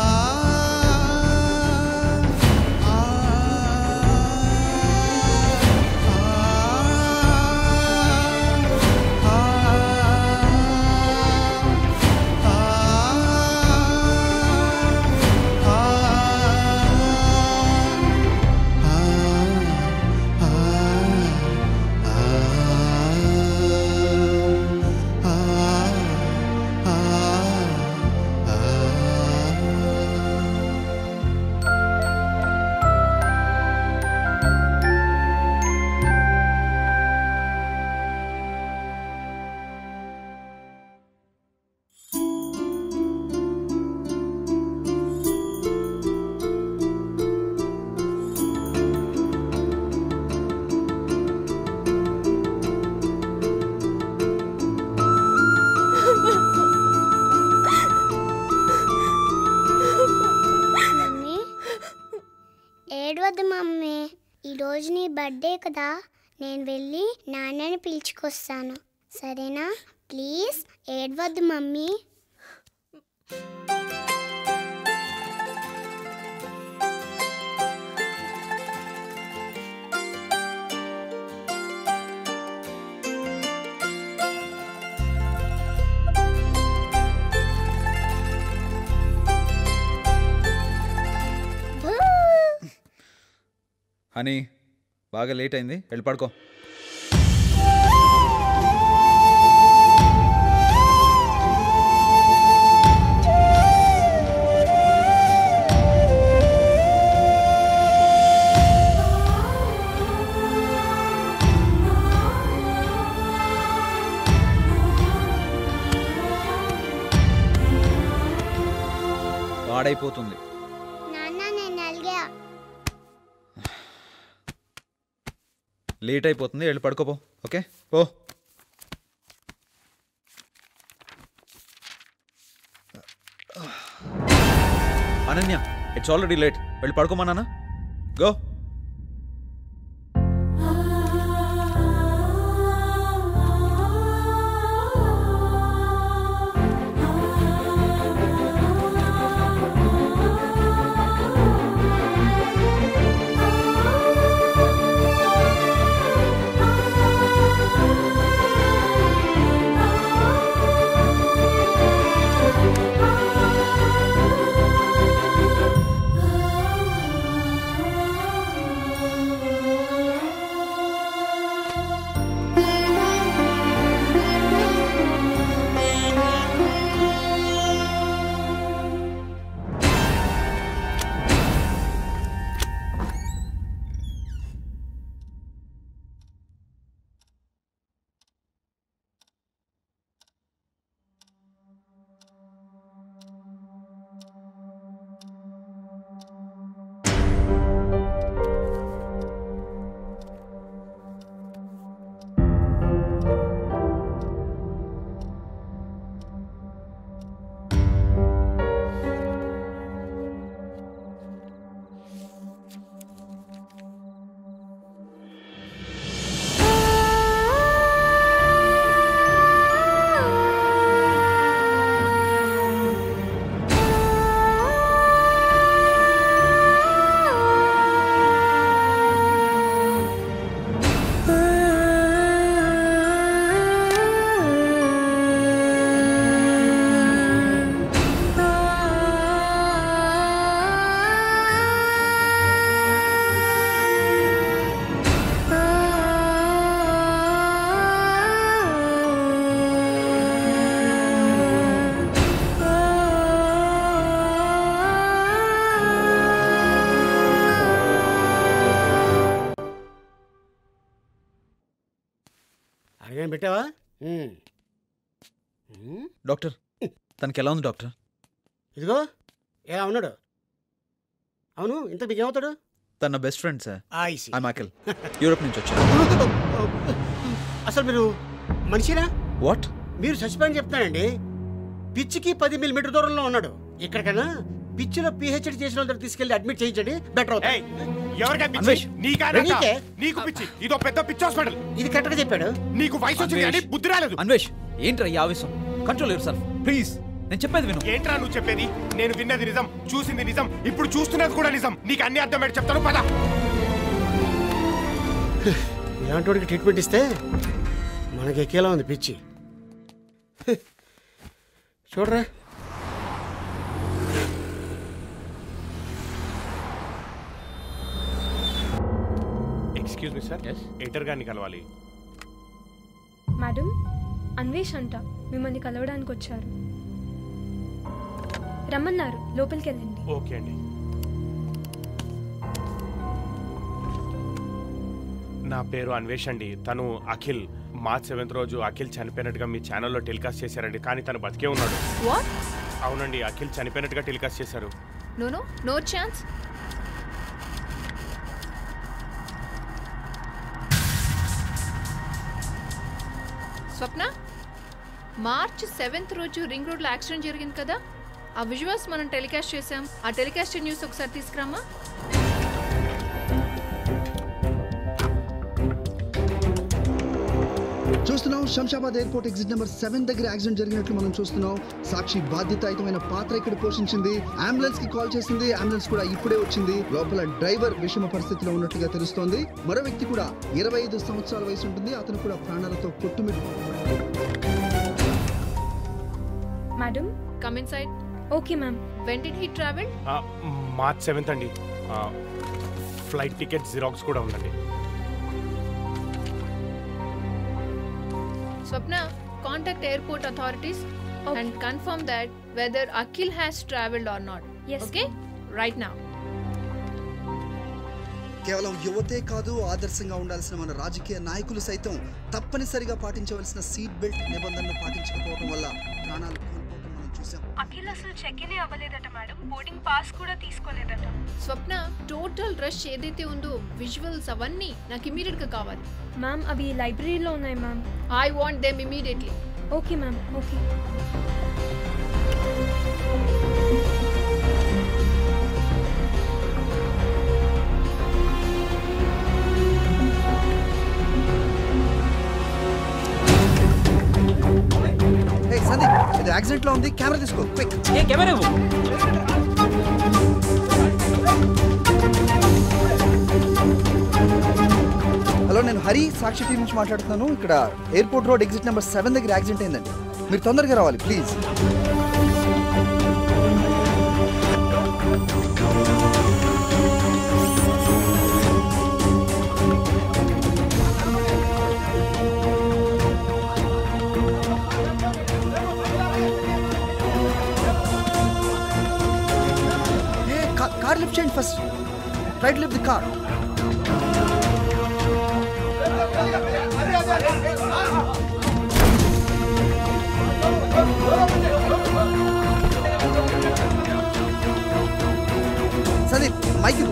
birthday కదా, నేను వెళ్ళి నాన్నని పిలుచుకొస్తాను, సరేనా? ప్లీజ్ ఏడవద్దు మమ్మీ. హనీ బాగా లేట్ అయింది, వెళ్ళి పడుకో. పాడైపోతుంది. నాన్న నేను అలిగా. లేట్ అయిపోతుంది, వెళ్ళి పడుకోపో. ఓకే పో. అనన్య, ఇట్స్ ఆల్రెడీ లేట్, వెళ్ళి పడుకోమన్నానా? గో. అడిగాను పెట్టావా? డాక్టర్ తనకి ఎలా ఉంది డాక్టర్? ఇదిగో ఎలా ఉన్నాడు? అవును, ఇంత మీకు ఏమవుతాడు? తన best friend sir. I Michael, Europe నుంచి వచ్చాను. అసలు మీరు మనిషినా? వాట్? మీరు చచ్చిపోయని చెప్తానండి. పిచ్చికి 10 మిల్లీమీటర్ దూరంలో ఉన్నాడు. ఇక్కడికన్నా పిచ్చిలో పిహెచ్డి చేసిన వాళ్ళ తీసుకెళ్లి అడ్మిట్ చేయించండి, బెటర్ అవుతాయి. నీకు పిచ్చి, ఇదో పెద్ద పిచ్చి హాస్పిటల్. ఇది కరెక్ట్ గా చెప్పాడు. నీకు వయసు వచ్చింది కానీ బుద్ధి రాలేదు. అన్వేష్, ఏంట్రా ఈ ఆవేశం? Control your self please. నేను చెప్పేది విను. ఏంట్రా నువ్వు చెప్పేది? నేను విన్నది నిజం, చూసింది నిజం, ఇప్పుడు చూస్తున్నది కూడా నిజం. నీకు అన్ని అర్థం పెట్టి చెప్తాను, పద. ఇలాంటి వాడికి ట్రీట్మెంట్ ఇస్తే మనకి ఎక్కేలా ఉంది పిచ్చి. చూడరా, ఎక్స్క్యూజ్ మీ సార్, ఎయిటర్ గారిని కలవాలి. మేడం, అన్వేష్ అంట మిమ్మల్ని కలవడానికి వచ్చారు. రమ్మన్నారు, లోపలికి వెళ్ళండి. ఓకే అండి. నా పేరు అన్వేష్ అండి. తను అఖిల్. మార్చ్ 7th రోజు అఖిల్ చనిపోయినట్టుగా మీ ఛానల్లో టెలికాస్ట్ చేశారండి, కానీ తను బతికే ఉన్నాడు. అవునండి, అఖిల్ చనిపోయినట్టుగా టెలికాస్ట్ చేశారు. No chance. Swapna, March 7th రోజు రింగ్ రోడ్లో యాక్సిడెంట్ జరిగింది కదా, ఆ విజువల్స్ మనం టెలికాస్ట్ చేసాం. ఆ టెలికాస్ట్ న్యూస్ ఒకసారి తీసుకురామా. చూస్తున్నాం శంషాబాద్ ఎయిర్పోర్ట్ ఎగ్జిట్ నెంబర్ 7 దగ్గర యాక్సిడెంట్ జరిగినట్లు మనం చూస్తున్నాం. సాక్షి బాధ్యతాయుతమైన పాత్ర ఇక్కడ పోషించింది. అంబులెన్స్ కి కాల్ చేసింది. అంబులెన్స్ కూడా ఇప్పుడే వచ్చింది. లోపల డ్రైవర్ విషమ పరిస్థితిలో ఉన్నట్లుగా తెలుస్తోంది. మరో వ్యక్తి కూడా 25 సంవత్సరాల వయసు ఉంటుంది. అతను కూడా ప్రాణాలతో కొట్టుమిట్టు. Madam come inside. Okay ma'am. When did he travel? March 7th అండి. ఫ్లైట్ టికెట్ జిరాక్స్ కూడా ఉందండి. Swapna, contact airport authorities and confirm that whether Akhil has traveled or not. Yes. Okay? Right now. కేవలం యువతే కాదు, ఆదర్శంగా ఉండాల్సిన మన రాజకీయ నాయకులు సైతం తప్పనిసరిగా పాటించవలసిన సీట్ బెల్ట్ నిబంధనలు పాటించకపోవడం వల్ల ప్రాణాలు కోల్పోవడం మనం చూసాం. అఖిల్ అసలు చెక్ ఇన్ అవ్వలేదట మేడం. బోర్డింగ్ పాస్ కూడా తీసుకోలేదట. స్వప్న, టోటల్ రష్ ఏదైతే ఉందో విజువల్స్ అవన్నీ నాకు ఇమీడియట్ గా కావాలి. మ్యామ్ అవి లైబ్రరీలో ఉన్నాయి ma'am. I want them immediately. Okay ma'am. Okay. Hey Sandeep, ఇది యాక్సిడెంట్ లో ఉంది. కెమెరా తీసుకో క్విక్. ఏ కెమెరా హలో, నేను హరి, సాక్షి టీం నుంచి మాట్లాడుతున్నాను. ఇక్కడ ఎయిర్పోర్ట్ రోడ్ ఎగ్జిట్ నెంబర్ 7 దగ్గర యాక్సిడెంట్ అయిందండి. మీరు తొందరగా రావాలి ప్లీజ్. కార్ లిఫ్ట్ చేయండి first. Try to lift the car. Sandeep mike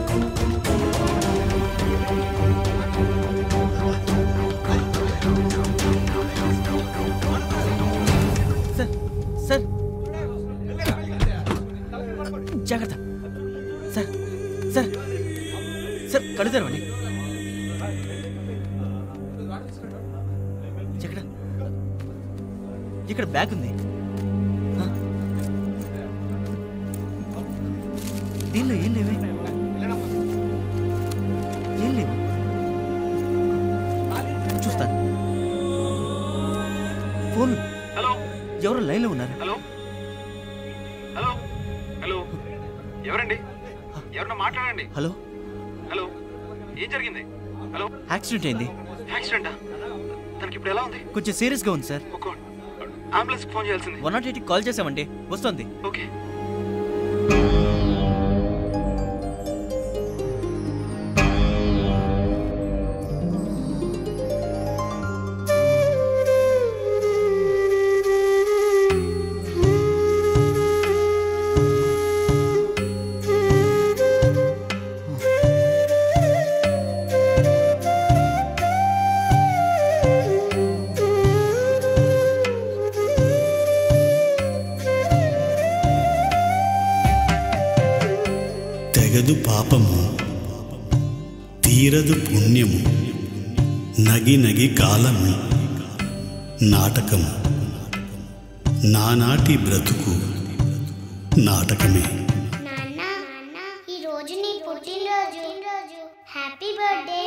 sir sir జాగ్రత్త సార్ సార్ సార్ కళ్ళు తెరవండి. ఎక్కడ ఇక్కడ బ్యాగ్ ఉంది. దీనిలో ఏం లేవే. ఏం లేవు. చూస్తాను. ఫోన్. హలో, ఎవరో లైన్లో ఉన్నారు. హలో హలో హలో, ఎవరండి? ఎవరన్నా మాట్లాడండి. హలో హలో, ఏం జరిగింది? హలో, యాక్సిడెంట్ అయింది. యాక్సిడెంటా? తనకి ఇప్పుడు ఎలా ఉంది? కొంచెం సీరియస్గా ఉంది సార్. అంబులెన్స్కి ఫోన్ చేయాల్సింది. 108కి కాల్ చేసామండి, వస్తుంది. ఓకే. తెగదు పాపము తీరదు పుణ్యము నగి నగి కాలము నాటకము నానాటి బ్రతుకు నాటకమే. ఈ రోజు నీ పుట్టినరోజు. Happy birthday.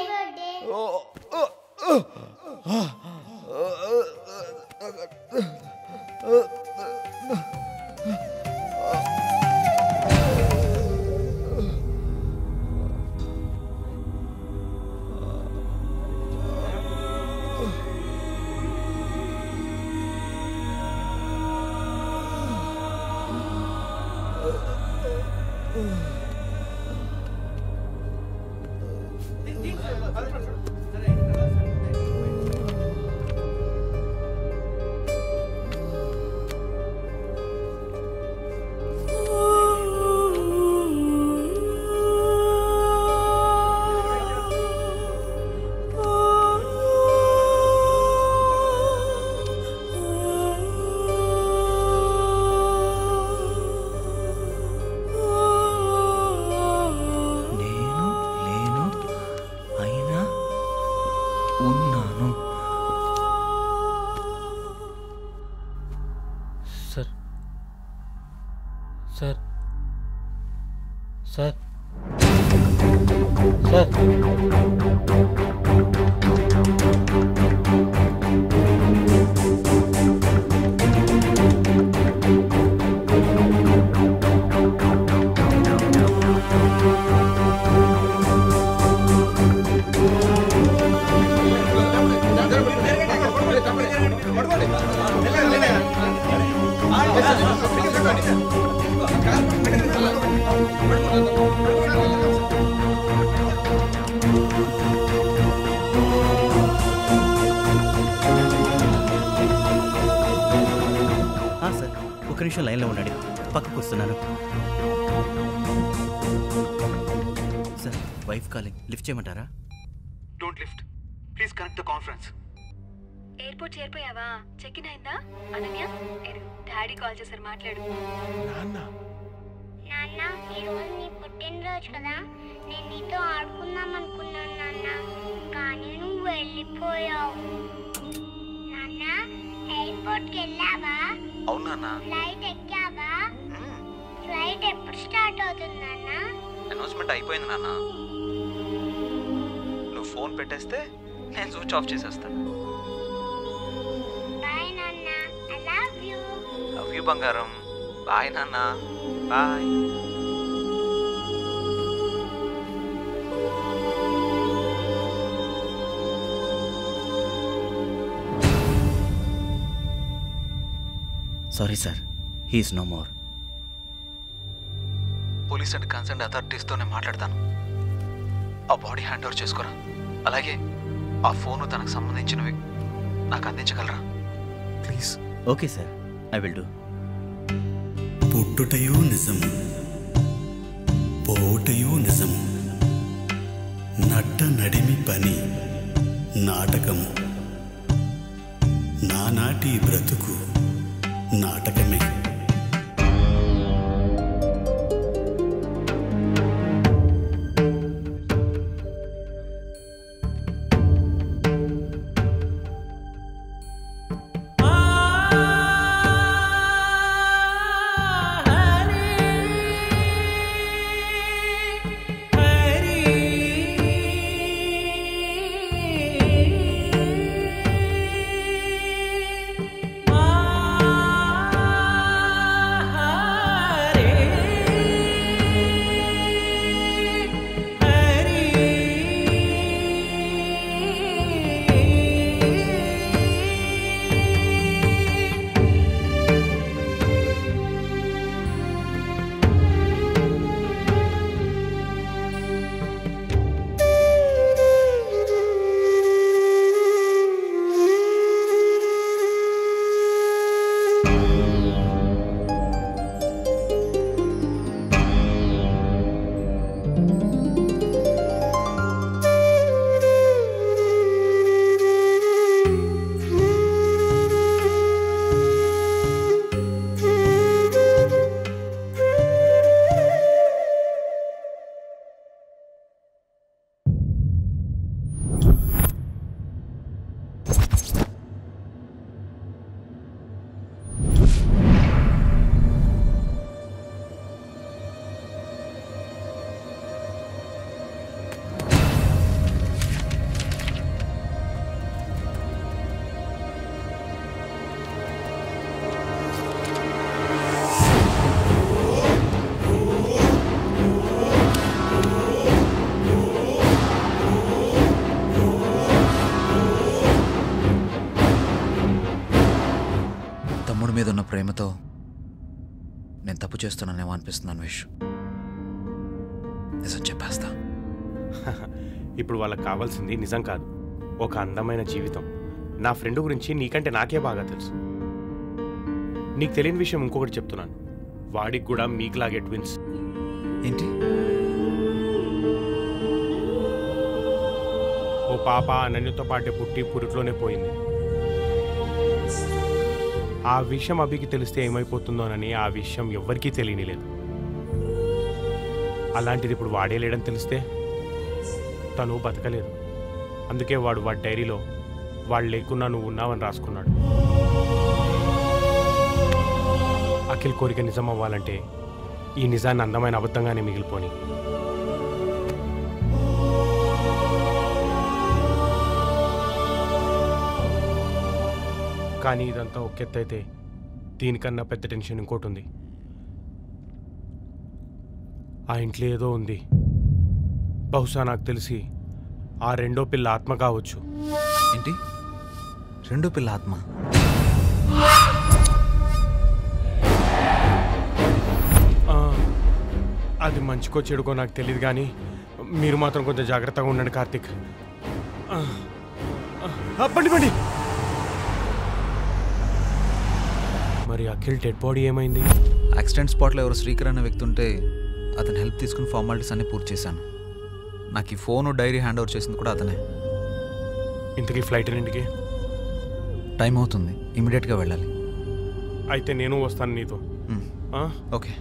Sir sir sir sir ఒక నిమిషం లైన్లో ఉండండి, పక్కకు వస్తున్నాను. సార్ వైఫ్ కాలింగ్, లిఫ్ట్ చేయమంటారా? Don't lift, please connect the conference. Airport చేరిపోయావా? చెక్ ఇన్ అయిందా? అనన్య డాడీ కాల్ చేశారు, మాట్లాడు. నాన్న ఈరోజు నీ పుట్టినరోజు కదా, నేను నీతో ఆడుకుందాం అనుకున్నాను నాన్న, కానీ నువ్వు వెళ్ళిపోయావు. నాన్న ఎయిర్పోర్ట్కి వెళ్ళావా? అవునా? ఫ్లైట్ ఎక్కావా? ఫ్లైట్ ఎప్పుడు స్టార్ట్ అవుతుంది నాన్న? అనౌన్స్మెంట్ అయిపోయింది నాన్న. నువ్వు ఫోన్ పెట్టేస్తే నేను స్విచ్ ఆఫ్ చేసేస్తాను. బాయ్ నాన్న, I love you. Love you బంగారం. బాయ్ నాన్న. Bye. Sorry sir, he's no more. Police and concern అథారిటీస్తో నేను మాట్లాడతాను. ఆ బాడీ హ్యాండ్ ఓవర్ చేసుకోరా. అలాగే ఆ ఫోను తనకు సంబంధించినవి నాకు అందించగలరా please? Okay sir, I will do. పుట్టుటయో నిజము, పోవుటయో నిజము, నట్ట నడిమి పని నాటకము, నానాటి బ్రతుకు నాటకమే. మీద ఉన్న ప్రేమతో నేను తప్పు చేస్తున్నానేమో అనిపిస్తున్నాను విష్. నిజం చెప్పేస్తా. ఇప్పుడు వాళ్ళకి కావాల్సింది నిజం కాదు, ఒక అందమైన జీవితం. నా ఫ్రెండ్ గురించి నీకంటే నాకే బాగా తెలుసు. నీకు తెలియని విషయం ఇంకొకటి చెప్తున్నాను, వాడికి కూడా మీకులాగే ట్విన్స్. ఏంటి? ఓ పాప అనన్యతో పాటే పుట్టి పురిట్లోనే పోయింది. ఆ విషయం అభికి తెలిస్తే ఏమైపోతుందోనని ఆ విషయం ఎవ్వరికీ తెలియనిలేదు. అలాంటిది ఇప్పుడు వాడే లేడని తెలిస్తే తను బతకలేదు. అందుకే వాడి డైరీలో వాళ్ళు లేకున్నా నువ్వు ఉన్నావని రాసుకున్నాడు. అఖిల్ కోరిక నిజం అవ్వాలంటే ఈ నిజాన్ని అందమైన అబద్ధంగానే మిగిలిపోని. కానీ ఇదంతా ఒక ఎత్తు అయితే దీనికన్నా పెద్ద టెన్షన్ ఇంకోటి ఉంది. ఆ ఇంట్లో ఏదో ఉంది. బహుశా నాకు తెలిసి ఆ రెండో పిల్ల ఆత్మ కావచ్చు. ఏంటి? రెండో పిల్ల ఆత్మ? అది మంచికో చెడుకో నాకు తెలియదు, కానీ మీరు మాత్రం కొంచెం జాగ్రత్తగా ఉండండి కార్తీక్. బండి బండి. మరి అఖిల్ డెడ్ బాడీ ఏమైంది? యాక్సిడెంట్ స్పాట్లో ఎవరు శ్రీకర్ అనే వ్యక్తి ఉంటే అతని హెల్ప్ తీసుకుని ఫార్మాలిటీస్ అన్ని పూర్తి చేశాను. నాకు ఈ ఫోను డైరీ హ్యాండ్ ఓవర్ చేసింది కూడా అతనే. ఇంతకీ ఫ్లైట్ ఎన్నింటికి? టైం అవుతుంది, ఇమీడియట్గా వెళ్ళాలి. అయితే నేను వస్తాను నీతో. ఓకే.